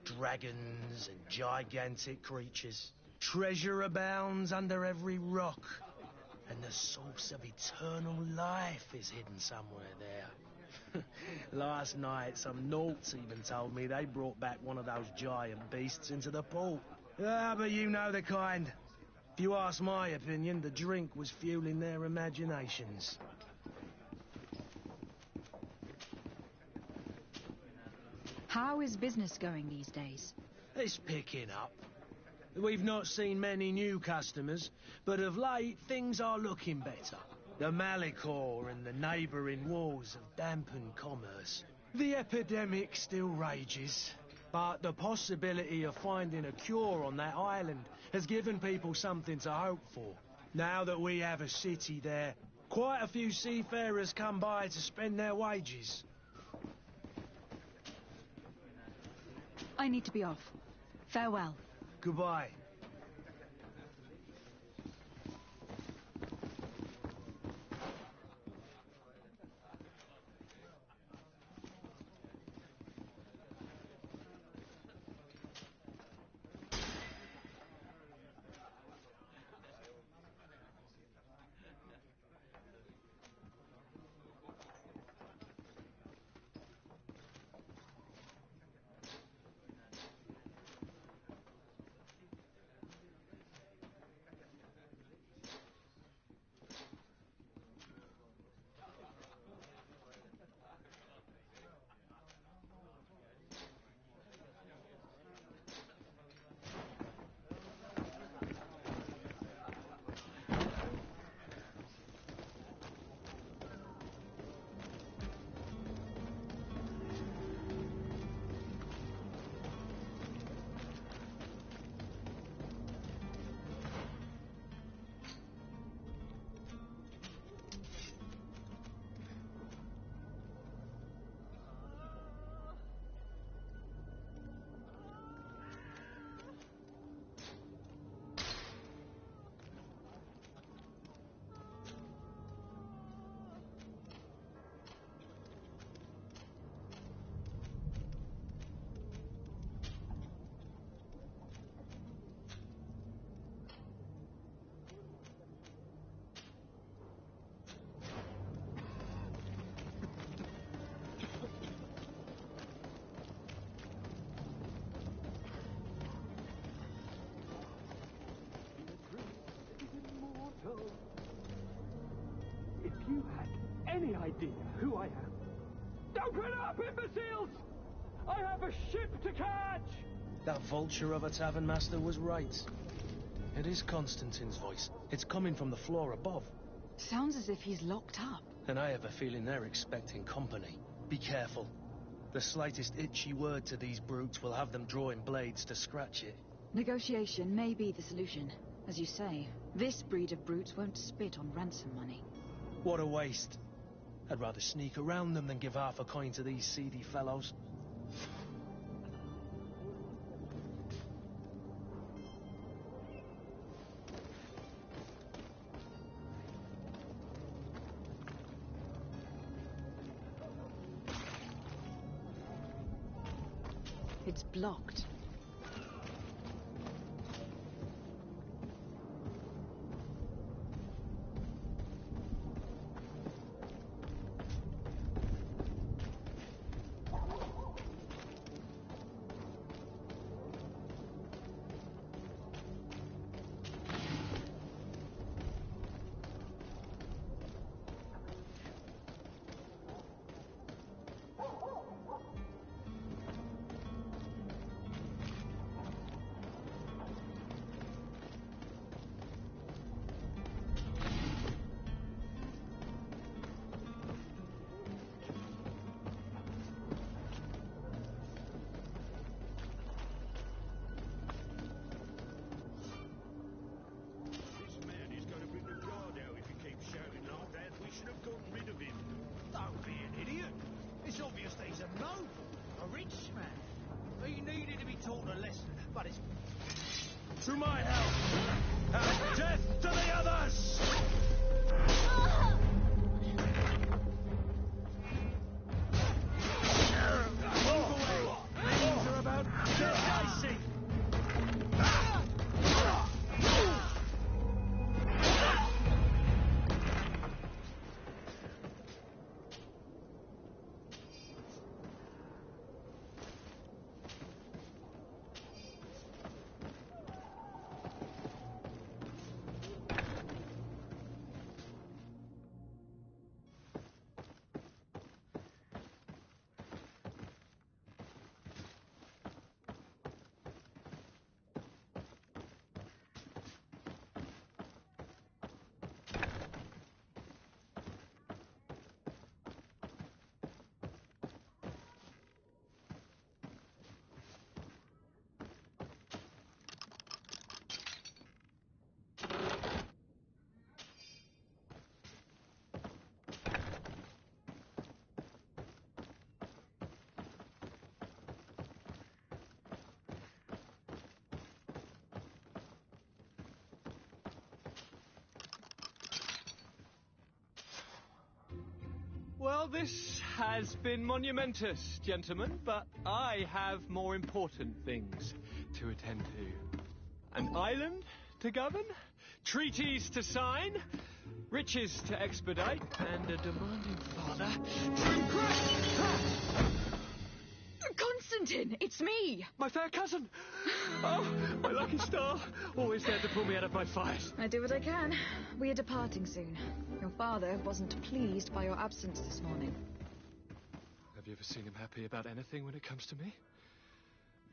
Dragons and gigantic creatures. Treasure abounds under every rock. And the source of eternal life is hidden somewhere there. Last night, some Nauts even told me they brought back one of those giant beasts into the port. Ah, but you know the kind. If you ask my opinion, the drink was fueling their imaginations. How is business going these days? It's picking up. We've not seen many new customers, but of late things are looking better. The Malicor and the neighbouring wars have dampened commerce. The epidemic still rages, but the possibility of finding a cure on that island has given people something to hope for. Now that we have a city there, quite a few seafarers come by to spend their wages. I need to be off. Farewell. Goodbye. If you had any idea who I am... Open up, imbeciles! I have a ship to catch! That vulture of a tavern master was right. It is Constantine's voice. It's coming from the floor above. Sounds as if he's locked up. And I have a feeling they're expecting company. Be careful. The slightest itchy word to these brutes will have them drawing blades to scratch it. Negotiation may be the solution. As you say, this breed of brutes won't spit on ransom money. What a waste. I'd rather sneak around them than give half a coin to these seedy fellows. It's blocked. through my help! And death to the others! Move away! Things are about to get dicey! Well, this has been monumentous, gentlemen, but I have more important things to attend to. An island to govern, treaties to sign, riches to expedite, and a demanding father to impress. Constantine, it's me! My fair cousin! Oh, my lucky star, always there to pull me out of my fight. I do what I can. We are departing soon. Your father wasn't pleased by your absence this morning. Have you ever seen him happy about anything when it comes to me?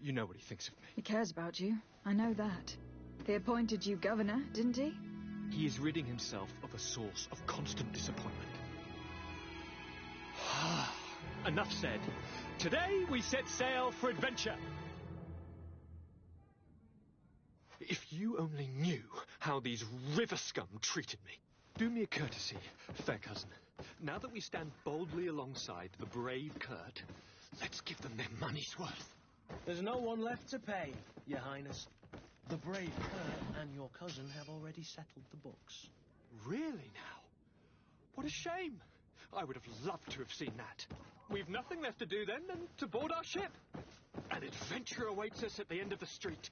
You know what he thinks of me. He cares about you. I know that. He appointed you governor, didn't he? He is ridding himself of a source of constant disappointment. Enough said. Today we set sail for adventure. If you only knew how these river scum treated me. Do me a courtesy, fair cousin. Now that we stand boldly alongside the brave Kurt, let's give them their money's worth. There's no one left to pay, Your Highness. The brave Kurt and your cousin have already settled the books. Really now? What a shame. I would have loved to have seen that. We've nothing left to do then than to board our ship. An adventure awaits us at the end of the street.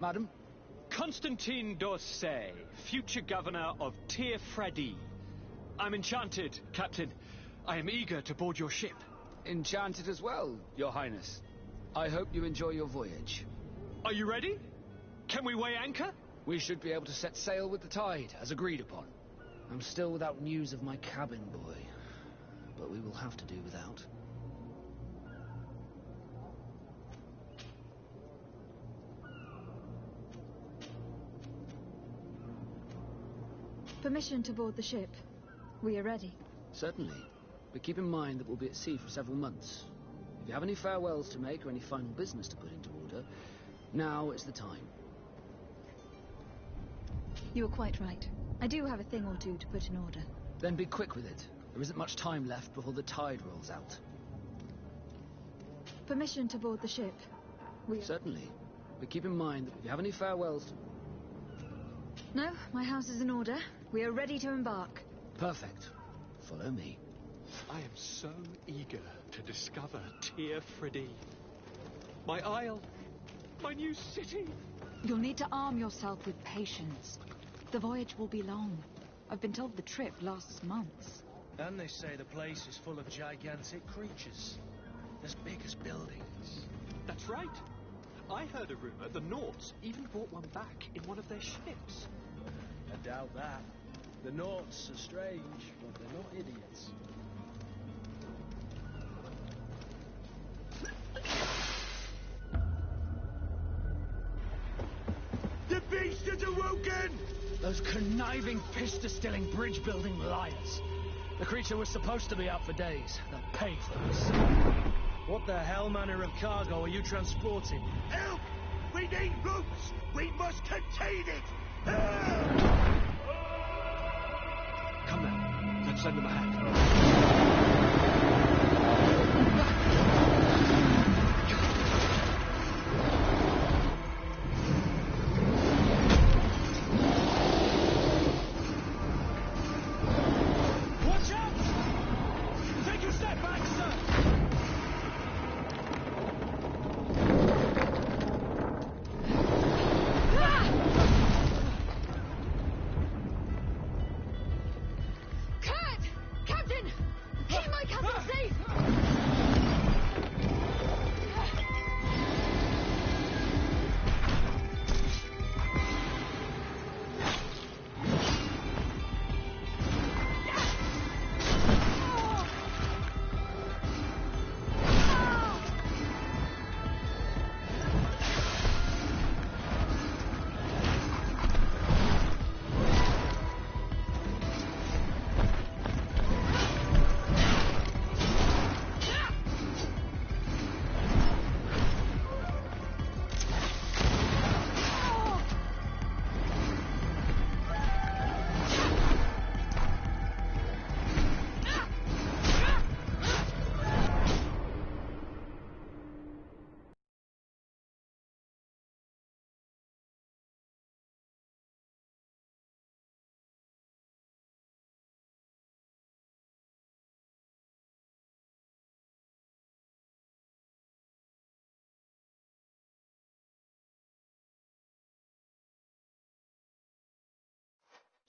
Madam? Constantine d'Orsay, future governor of Tir-Fredi. I'm enchanted, Captain. I am eager to board your ship. Enchanted as well, Your Highness. I hope you enjoy your voyage. Are you ready? Can we weigh anchor? We should be able to set sail with the tide, as agreed upon. I'm still without news of my cabin boy, but we will have to do without. Permission to board the ship. We are ready. Certainly. But keep in mind that we'll be at sea for several months. If you have any farewells to make or any final business to put into order, now is the time. You are quite right. I do have a thing or two to put in order. Then be quick with it. There isn't much time left before the tide rolls out. Permission to board the ship. Certainly. But keep in mind that if you have any farewells to... No, my house is in order. We are ready to embark. Perfect. Follow me. I am so eager to discover Tir-Fredi. My isle, my new city. You'll need to arm yourself with patience. The voyage will be long. I've been told the trip lasts months. And they say the place is full of gigantic creatures, as big as buildings. That's right. I heard a rumor the Nauts even brought one back in one of their ships. I doubt that. The Nauts are strange, but they're not idiots. The beast has awoken! Those conniving, pista-stilling, bridge-building liars. The creature was supposed to be out for days. They'll pay for this. What the hell manner of cargo are you transporting? Help! We need ropes! We must contain it! Come now, let's send them ahead.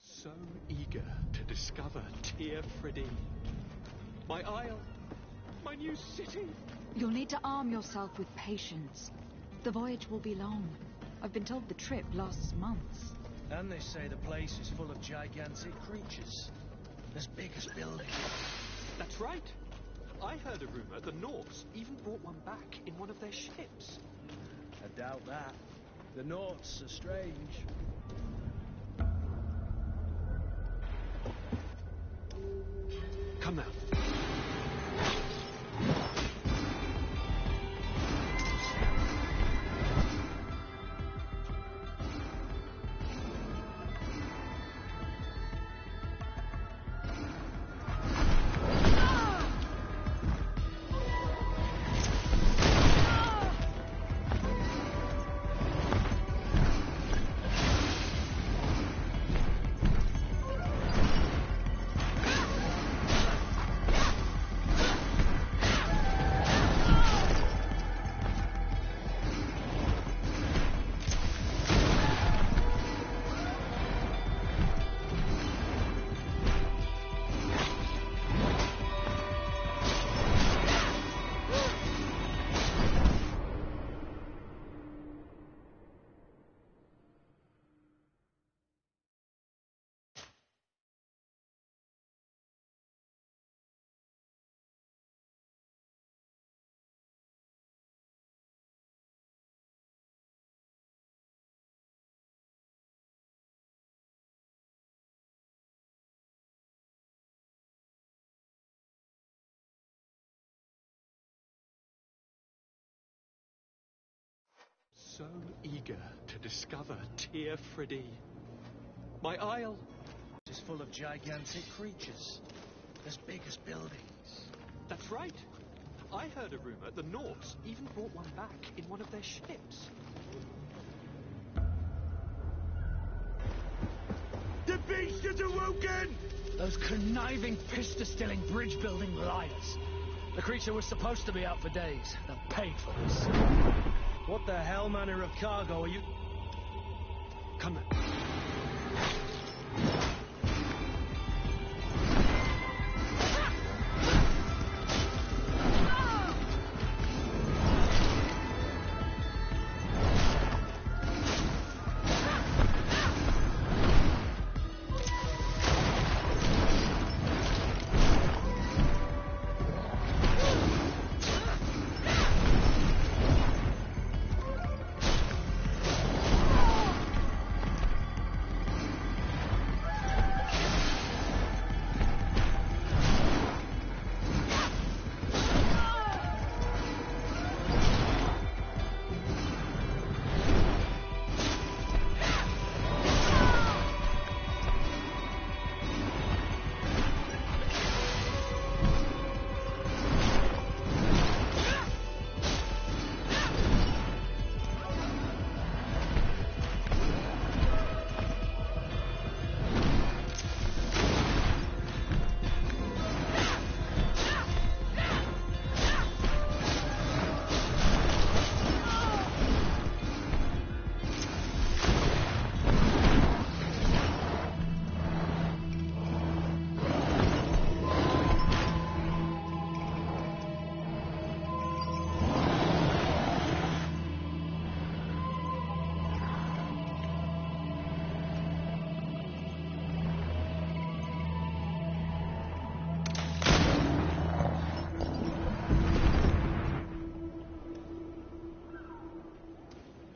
So eager to discover Tear Freddy. My isle, my new city. You'll need to arm yourself with patience. The voyage will be long. I've been told the trip lasts months. And they say the place is full of gigantic creatures, as big as buildings. That's right. I heard a rumor the Nauts even brought one back in one of their ships. I doubt that. The Nauts are strange. Come now. So eager to discover Tear Freddy. My isle is full of gigantic creatures, as big as buildings. That's right. I heard a rumor the Nauts even brought one back in one of their ships. The beast has awoken! Those conniving, pista-stilling, bridge-building liars. The creature was supposed to be out for days. They'll pay for this. What the hell manner of cargo are you... Come on.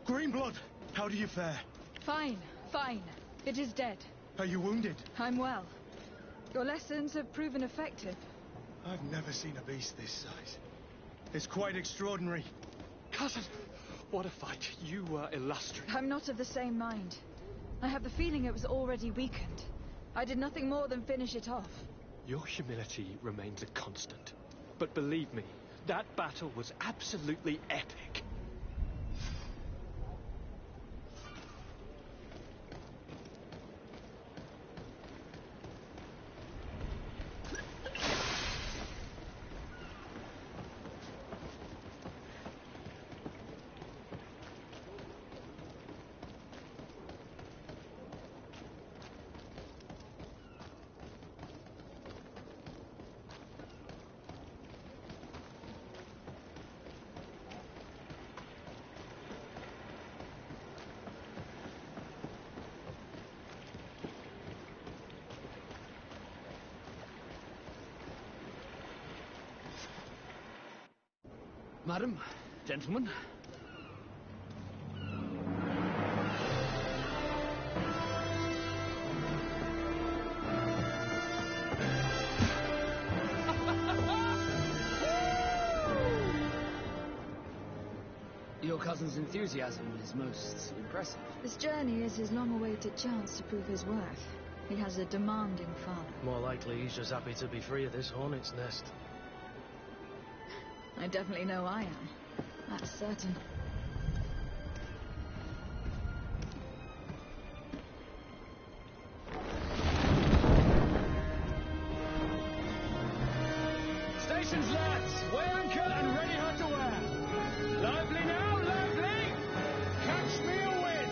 Greenblood, how do you fare? Fine, fine. It is dead. Are you wounded? I'm well. Your lessons have proven effective. I've never seen a beast this size. It's quite extraordinary. Cousin, what a fight. You were illustrious. I'm not of the same mind. I have the feeling it was already weakened. I did nothing more than finish it off. Your humility remains a constant. But believe me, that battle was absolutely epic. Madam, gentlemen. Your cousin's enthusiasm is most impressive. This journey is his long-awaited chance to prove his worth. He has a demanding father. More likely he's just happy to be free of this hornet's nest. I definitely know I am. That's certain. Stations, lads! Weigh anchor and ready her to wear! Lively now, lively! Catch me a wind!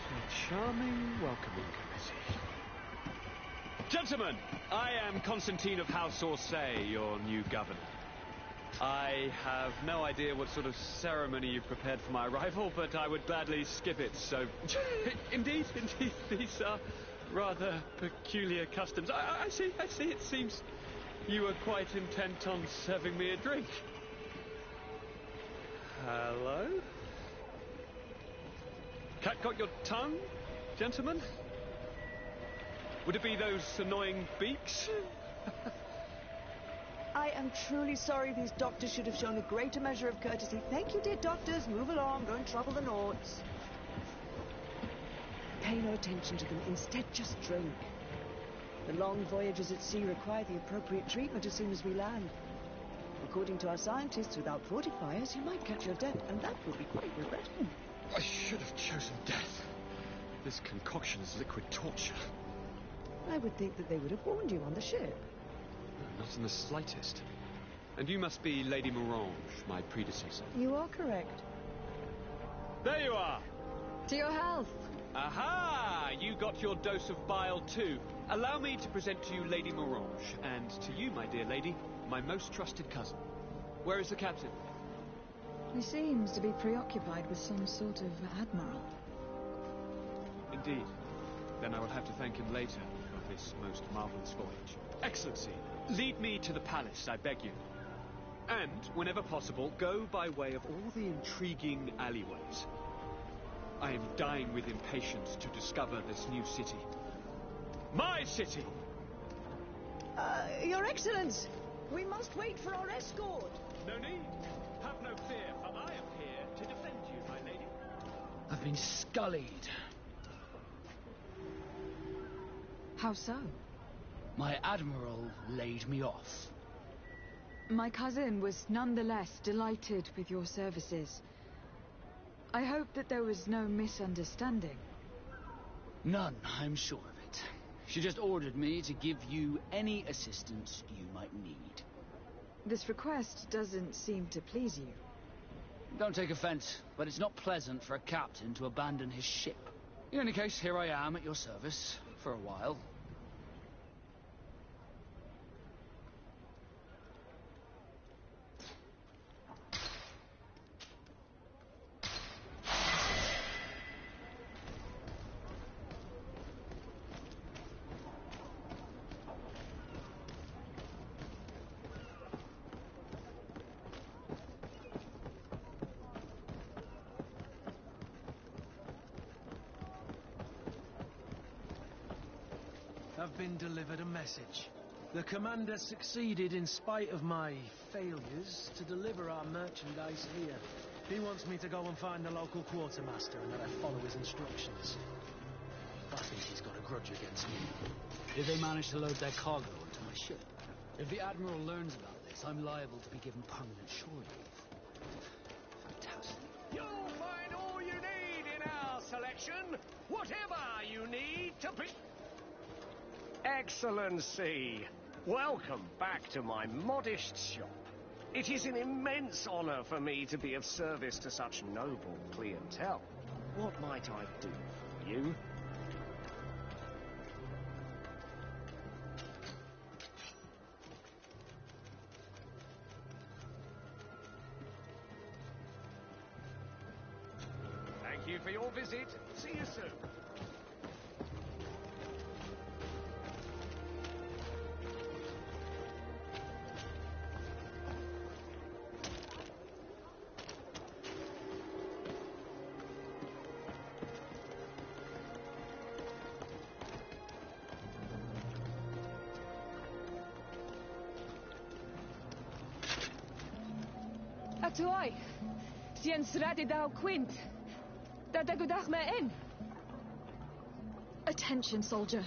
A charming welcoming committee. Gentlemen, I am Constantine of House Orsay, your new governor. I have no idea what sort of ceremony you've prepared for my arrival, but I would gladly skip it, so... Indeed, these are rather peculiar customs. I see, it seems you were quite intent on serving me a drink. Hello? Cat got your tongue, gentlemen? Would it be those annoying beaks? I am truly sorry. These doctors should have shown a greater measure of courtesy. Thank you, dear doctors. Move along. Don't trouble the Naughts. Pay no attention to them. Instead, just drink. The long voyages at sea require the appropriate treatment as soon as we land. According to our scientists, without fortifiers, you might catch your death, and that would be quite regrettable. I should have chosen death. This concoction is liquid torture. I would think that they would have warned you on the ship. Not in the slightest. And you must be Lady Morange, my predecessor. You are correct. There you are! To your health! Aha! You got your dose of bile too. Allow me to present to you Lady Morange, and to you, my dear lady, my most trusted cousin. Where is the captain? He seems to be preoccupied with some sort of admiral. Indeed. Then I will have to thank him later for this most marvelous voyage. Excellency, lead me to the palace, I beg you. And, whenever possible, go by way of all the intriguing alleyways. I am dying with impatience to discover this new city. My city! Your Excellence! We must wait for our escort! No need. Have no fear, for I am here to defend you, my lady. I've been scullied. How so? My admiral laid me off. My cousin was nonetheless delighted with your services. I hope that there was no misunderstanding. None, I'm sure of it. She just ordered me to give you any assistance you might need. This request doesn't seem to please you. Don't take offense, but it's not pleasant for a captain to abandon his ship. In any case, here I am at your service, for a while. I've been delivered a message. The commander succeeded, in spite of my failures, to deliver our merchandise here. He wants me to go and find the local quartermaster and that I follow his instructions. I think he's got a grudge against me. Did they manage to load their cargo onto my ship? If the Admiral learns about this, I'm liable to be given permanent shore leave. Fantastic. You'll find all you need in our selection. Whatever you need to be... Excellency, welcome back to my modest shop. It is an immense honor for me to be of service to such noble clientele. What might I do for you? Thank you for your visit. See you soon. Atuai, sien sradi dau quint. Dadagudach me in. Attention, soldier.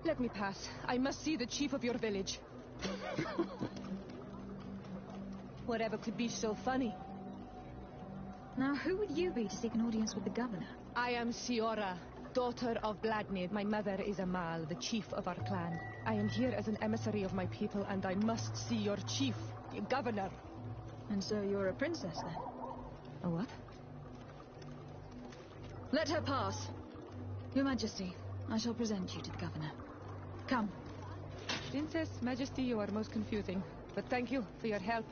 Let me pass. I must see the chief of your village. Whatever could be so funny? Now, who would you be to seek an audience with the governor? I am Siora, daughter of Vladnid. My mother is Amal, the chief of our clan. I am here as an emissary of my people, and I must see your chief, your governor. And so you're a princess, then? A what? Let her pass. Your Majesty, I shall present you to the governor. Come. Princess, Majesty, you are most confusing. But thank you for your help.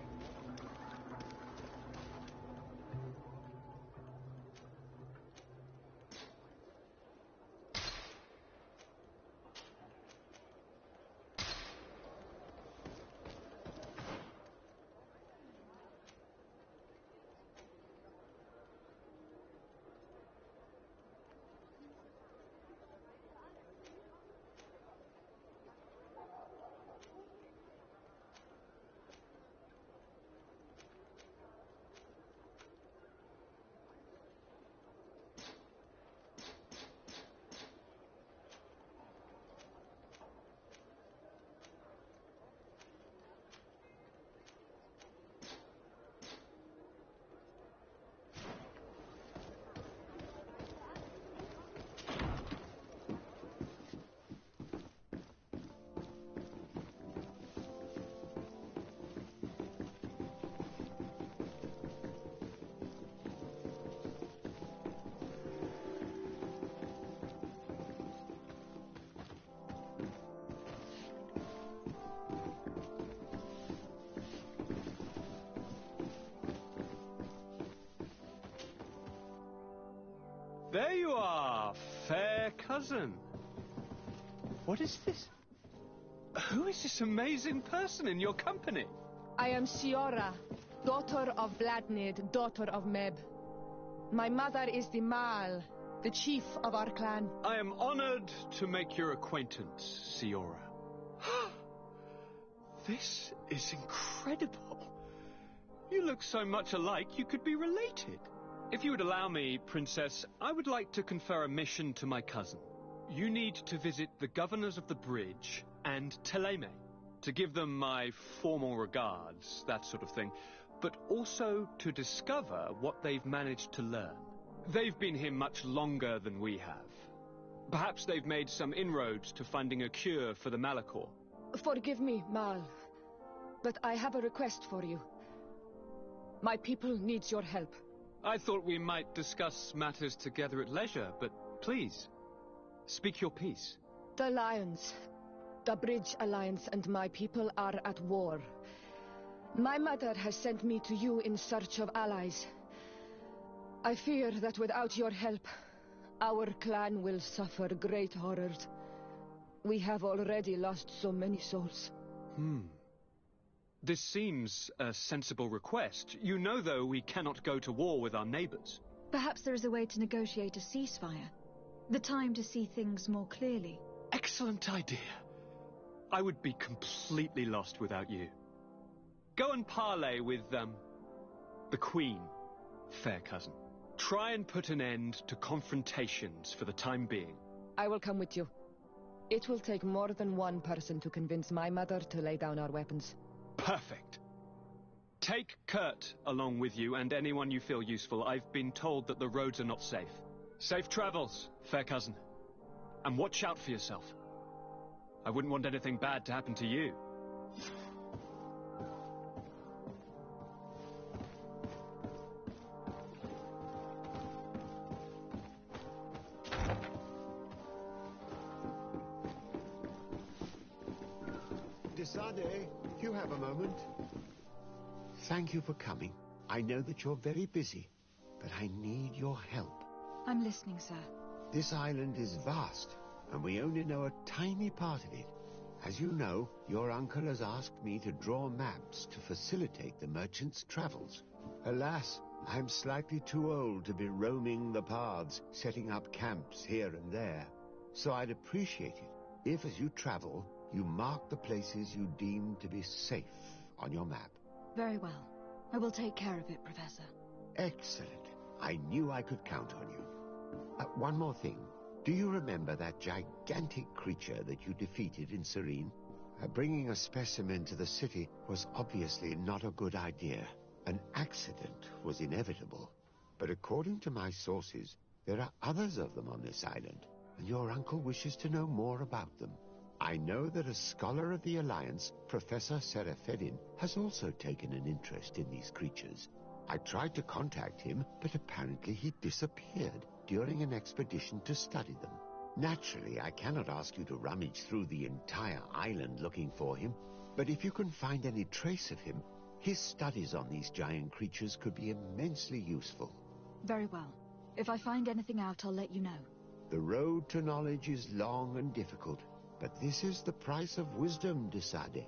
There you are, fair cousin. What is this? Who is this amazing person in your company? I am Siora, daughter of Vladnid, daughter of Meb. My mother is the Mal, the chief of our clan. I am honored to make your acquaintance, Siora. This is incredible. You look so much alike you could be related. If you would allow me, Princess, I would like to confer a mission to my cousin. You need to visit the governors of the bridge and Teleme, to give them my formal regards, that sort of thing, but also to discover what they've managed to learn. They've been here much longer than we have. Perhaps they've made some inroads to finding a cure for the Malachor. Forgive me, Mal, but I have a request for you. My people needs your help. I thought we might discuss matters together at leisure, but please, speak your piece. The Lions, the Bridge Alliance and my people are at war. My mother has sent me to you in search of allies. I fear that without your help, our clan will suffer great horrors. We have already lost so many souls. This seems a sensible request. You know, though, we cannot go to war with our neighbors. Perhaps there is a way to negotiate a ceasefire. The time to see things more clearly. Excellent idea. I would be completely lost without you. Go and parley with, the Queen, fair cousin. Try and put an end to confrontations for the time being. I will come with you. It will take more than one person to convince my mother to lay down our weapons. Perfect. Take Kurt along with you and anyone you feel useful. I've been told that the roads are not safe. Safe travels, fair cousin. And watch out for yourself. I wouldn't want anything bad to happen to you. Desade, do you have a moment? Thank you for coming. I know that you're very busy, but I need your help. I'm listening, sir. This island is vast, and we only know a tiny part of it. As you know, your uncle has asked me to draw maps to facilitate the merchants' travels. Alas, I'm slightly too old to be roaming the paths, setting up camps here and there. So I'd appreciate it if, as you travel, you mark the places you deem to be safe on your map. Very well. I will take care of it, Professor. Excellent. I knew I could count on you. One more thing. Do you remember that gigantic creature that you defeated in Serene? Bringing a specimen to the city was obviously not a good idea. An accident was inevitable. But according to my sources, there are others of them on this island, and your uncle wishes to know more about them. I know that a scholar of the Alliance, Professor Serafedin, has also taken an interest in these creatures. I tried to contact him, but apparently he disappeared during an expedition to study them. Naturally, I cannot ask you to rummage through the entire island looking for him, but if you can find any trace of him, his studies on these giant creatures could be immensely useful. Very well. If I find anything out, I'll let you know. The road to knowledge is long and difficult, but this is the price of wisdom, de Sade.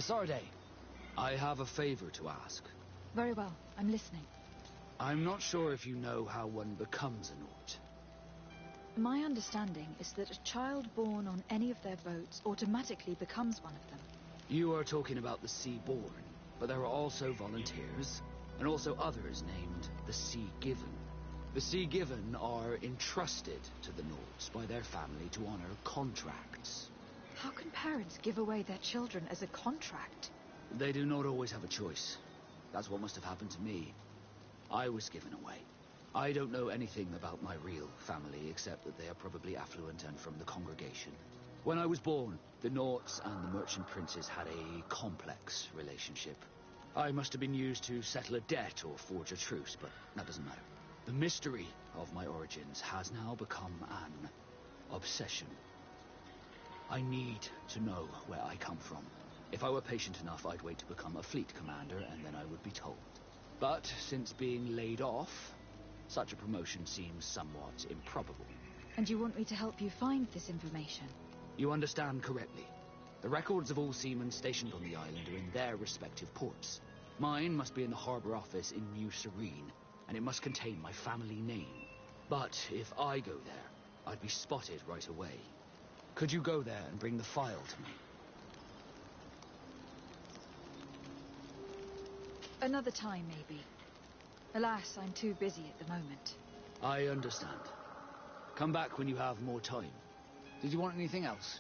Isarde, I have a favor to ask. Very well, I'm listening. I'm not sure if you know how one becomes a Nort. My understanding is that a child born on any of their boats automatically becomes one of them. You are talking about the Sea-born, but there are also volunteers, and also others named the Sea-given. The Sea-given are entrusted to the Norts by their family to honor contracts. How can parents give away their children as a contract? They do not always have a choice. That's what must have happened to me. I was given away. I don't know anything about my real family, except that they are probably affluent and from the congregation. When I was born, the Norts and the merchant princes had a complex relationship. I must have been used to settle a debt or forge a truce, but that doesn't matter. The mystery of my origins has now become an obsession. I need to know where I come from. If I were patient enough, I'd wait to become a fleet commander, and then I would be told. But since being laid off, such a promotion seems somewhat improbable. And you want me to help you find this information? You understand correctly. The records of all seamen stationed on the island are in their respective ports. Mine must be in the harbor office in New Serene, and it must contain my family name. But if I go there, I'd be spotted right away. Could you go there and bring the file to me? Another time, maybe. Alas, I'm too busy at the moment. I understand. Come back when you have more time. Did you want anything else?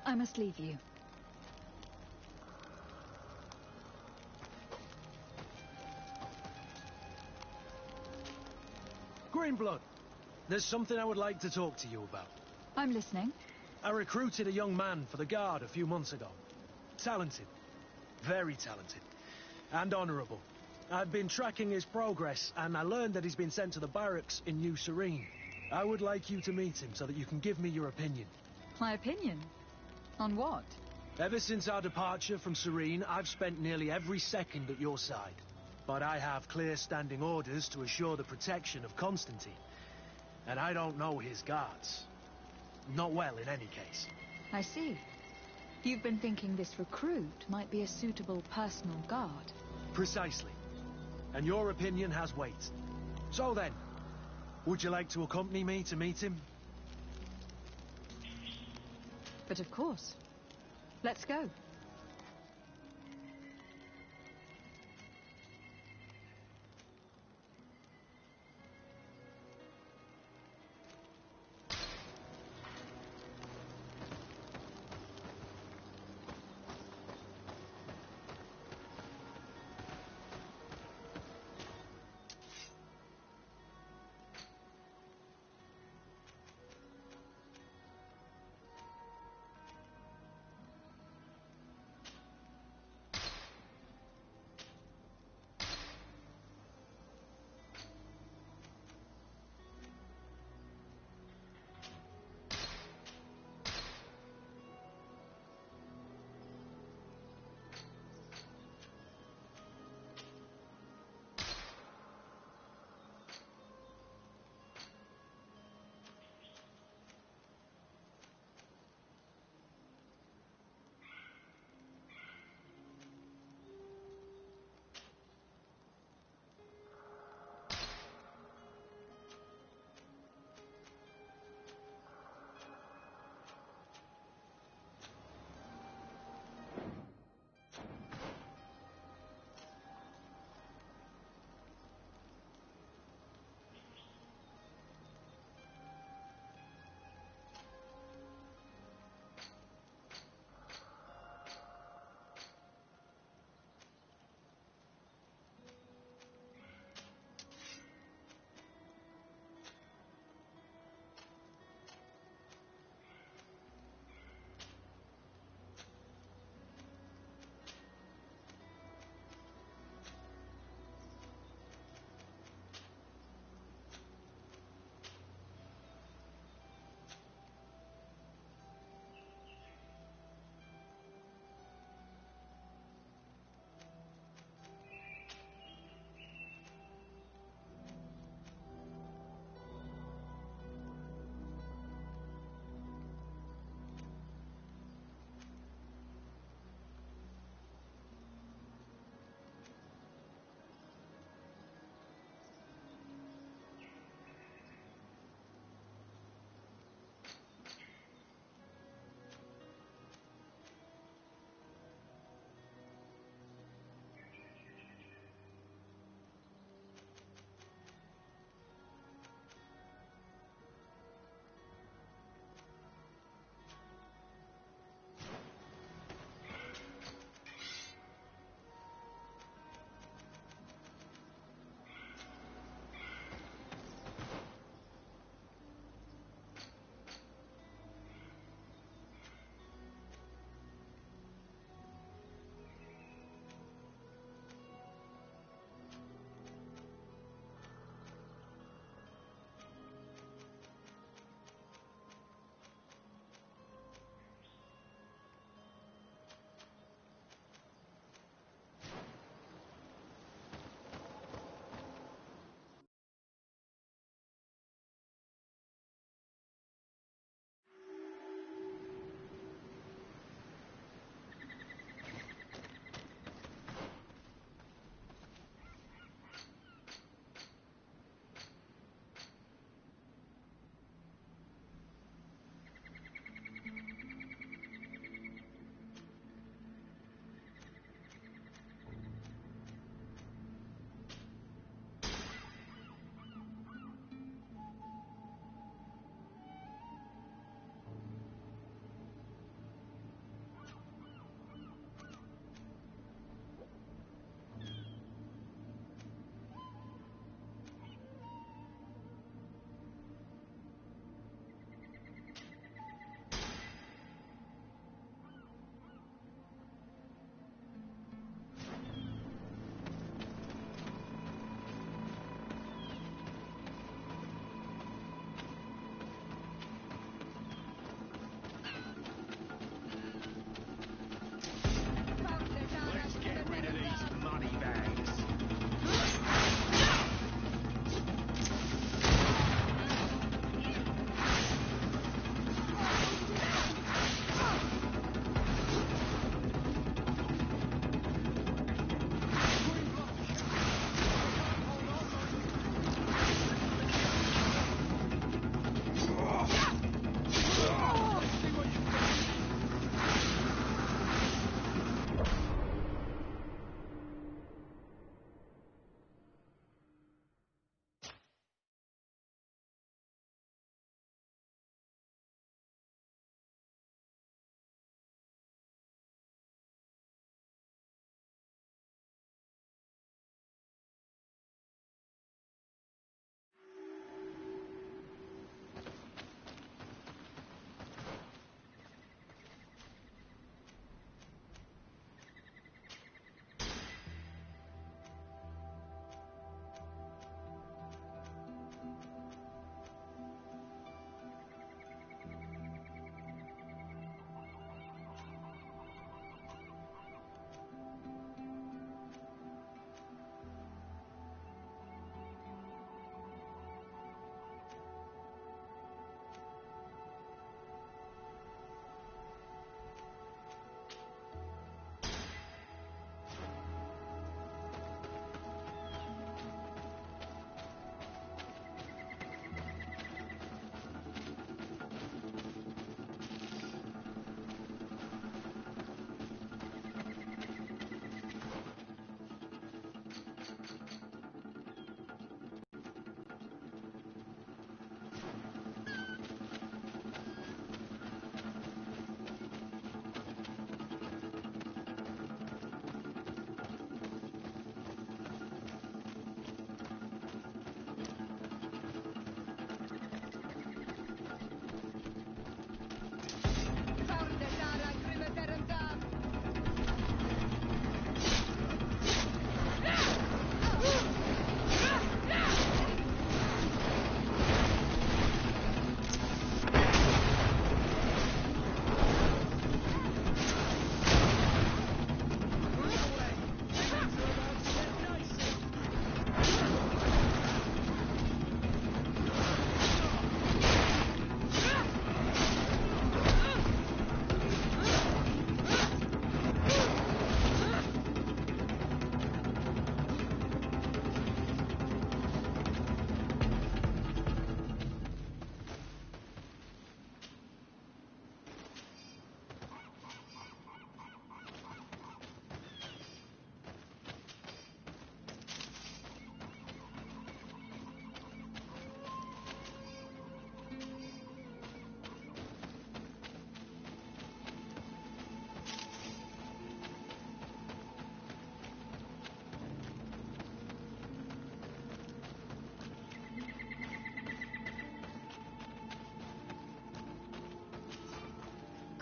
I must leave you. Greenblood, there's something I would like to talk to you about. I'm listening. I recruited a young man for the Guard a few months ago. Talented. Very talented. And honourable. I've been tracking his progress, and I learned that he's been sent to the barracks in New Serene. I would like you to meet him so that you can give me your opinion. My opinion? On what? Ever since our departure from Serene, I've spent nearly every second at your side. But I have clear standing orders to assure the protection of Constantine. And I don't know his guards. Not well, in any case. I see. You've been thinking this recruit might be a suitable personal guard. Precisely. And your opinion has weight. So then, would you like to accompany me to meet him? But of course. Let's go.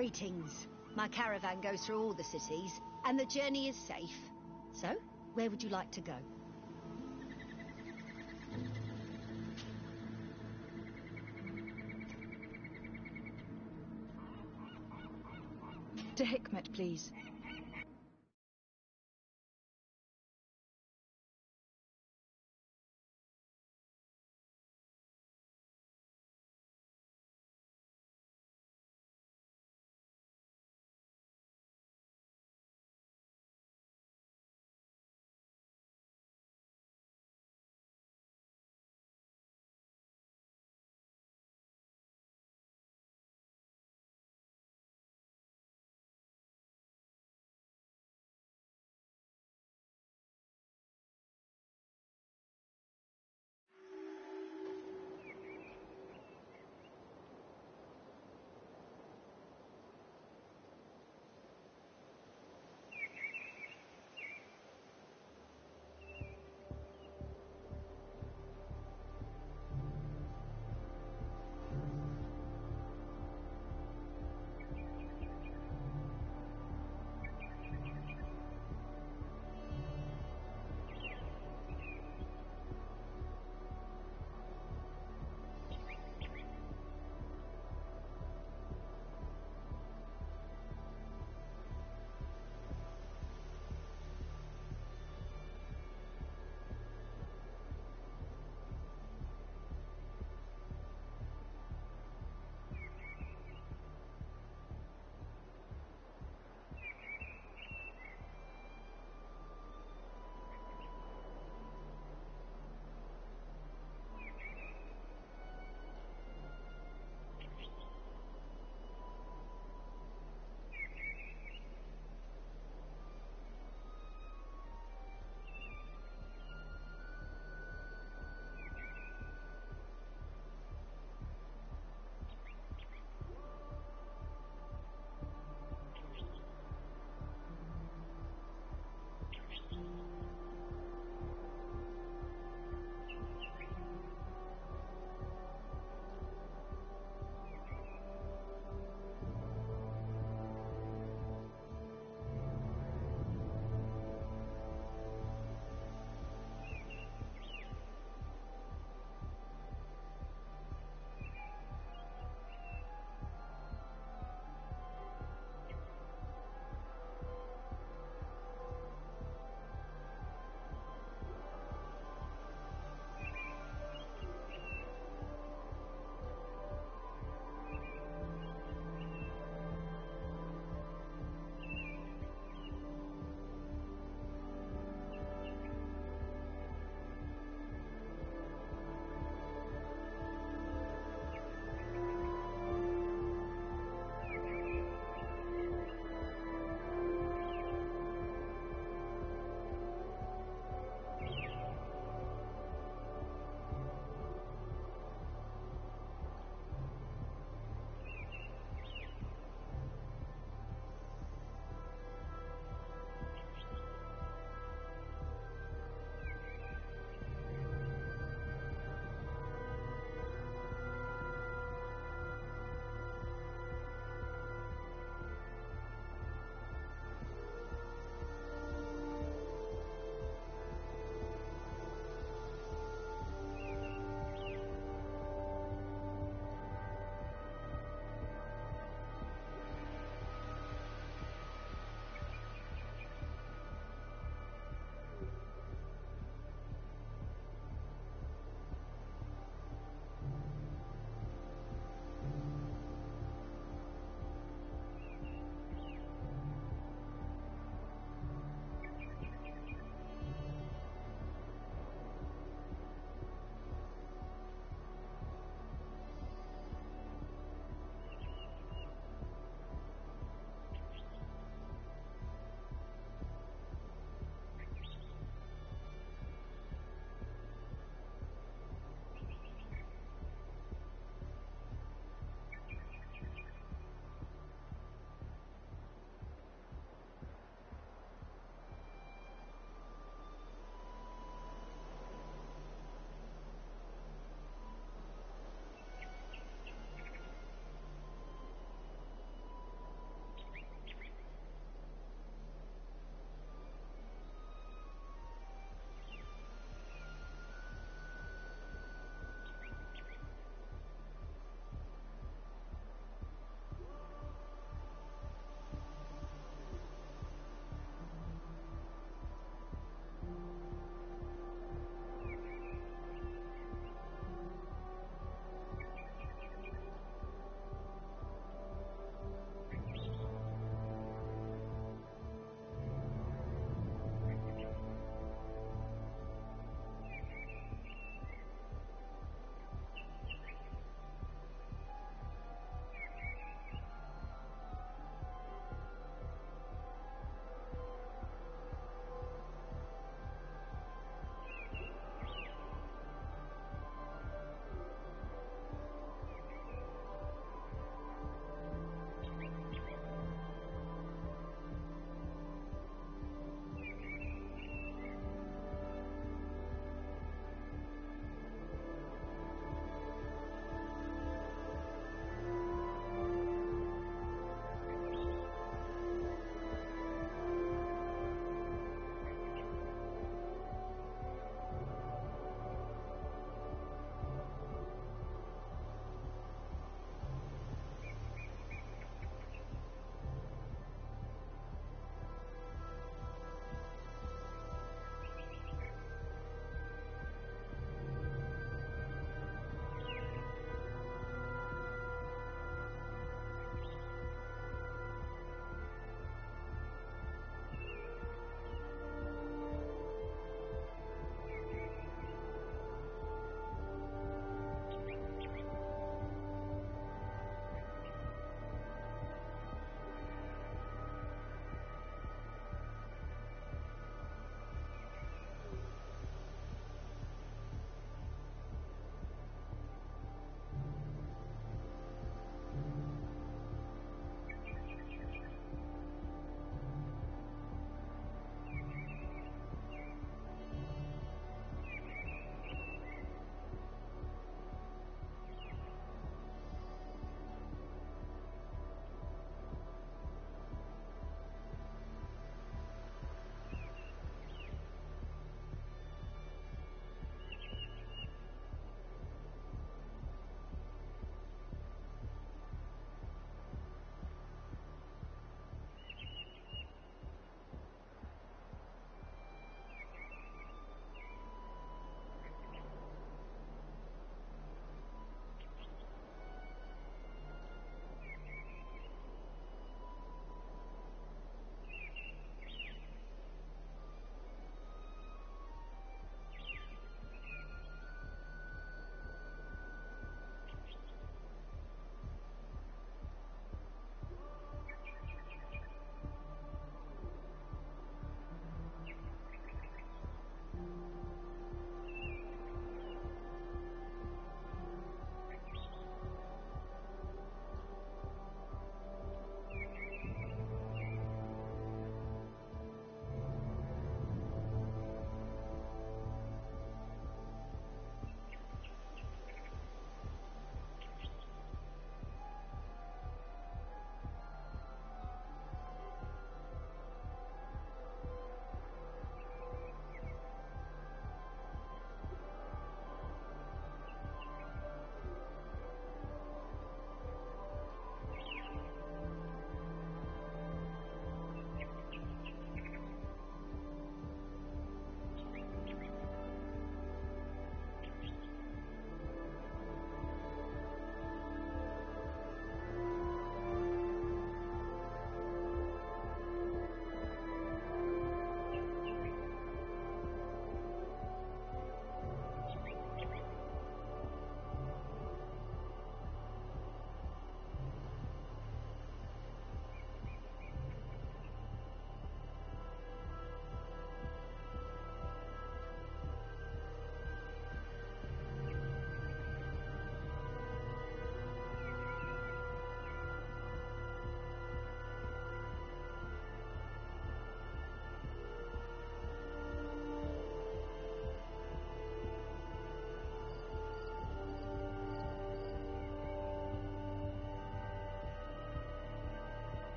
Greetings. My caravan goes through all the cities, and the journey is safe. So, where would you like to go? To Hikmet, please.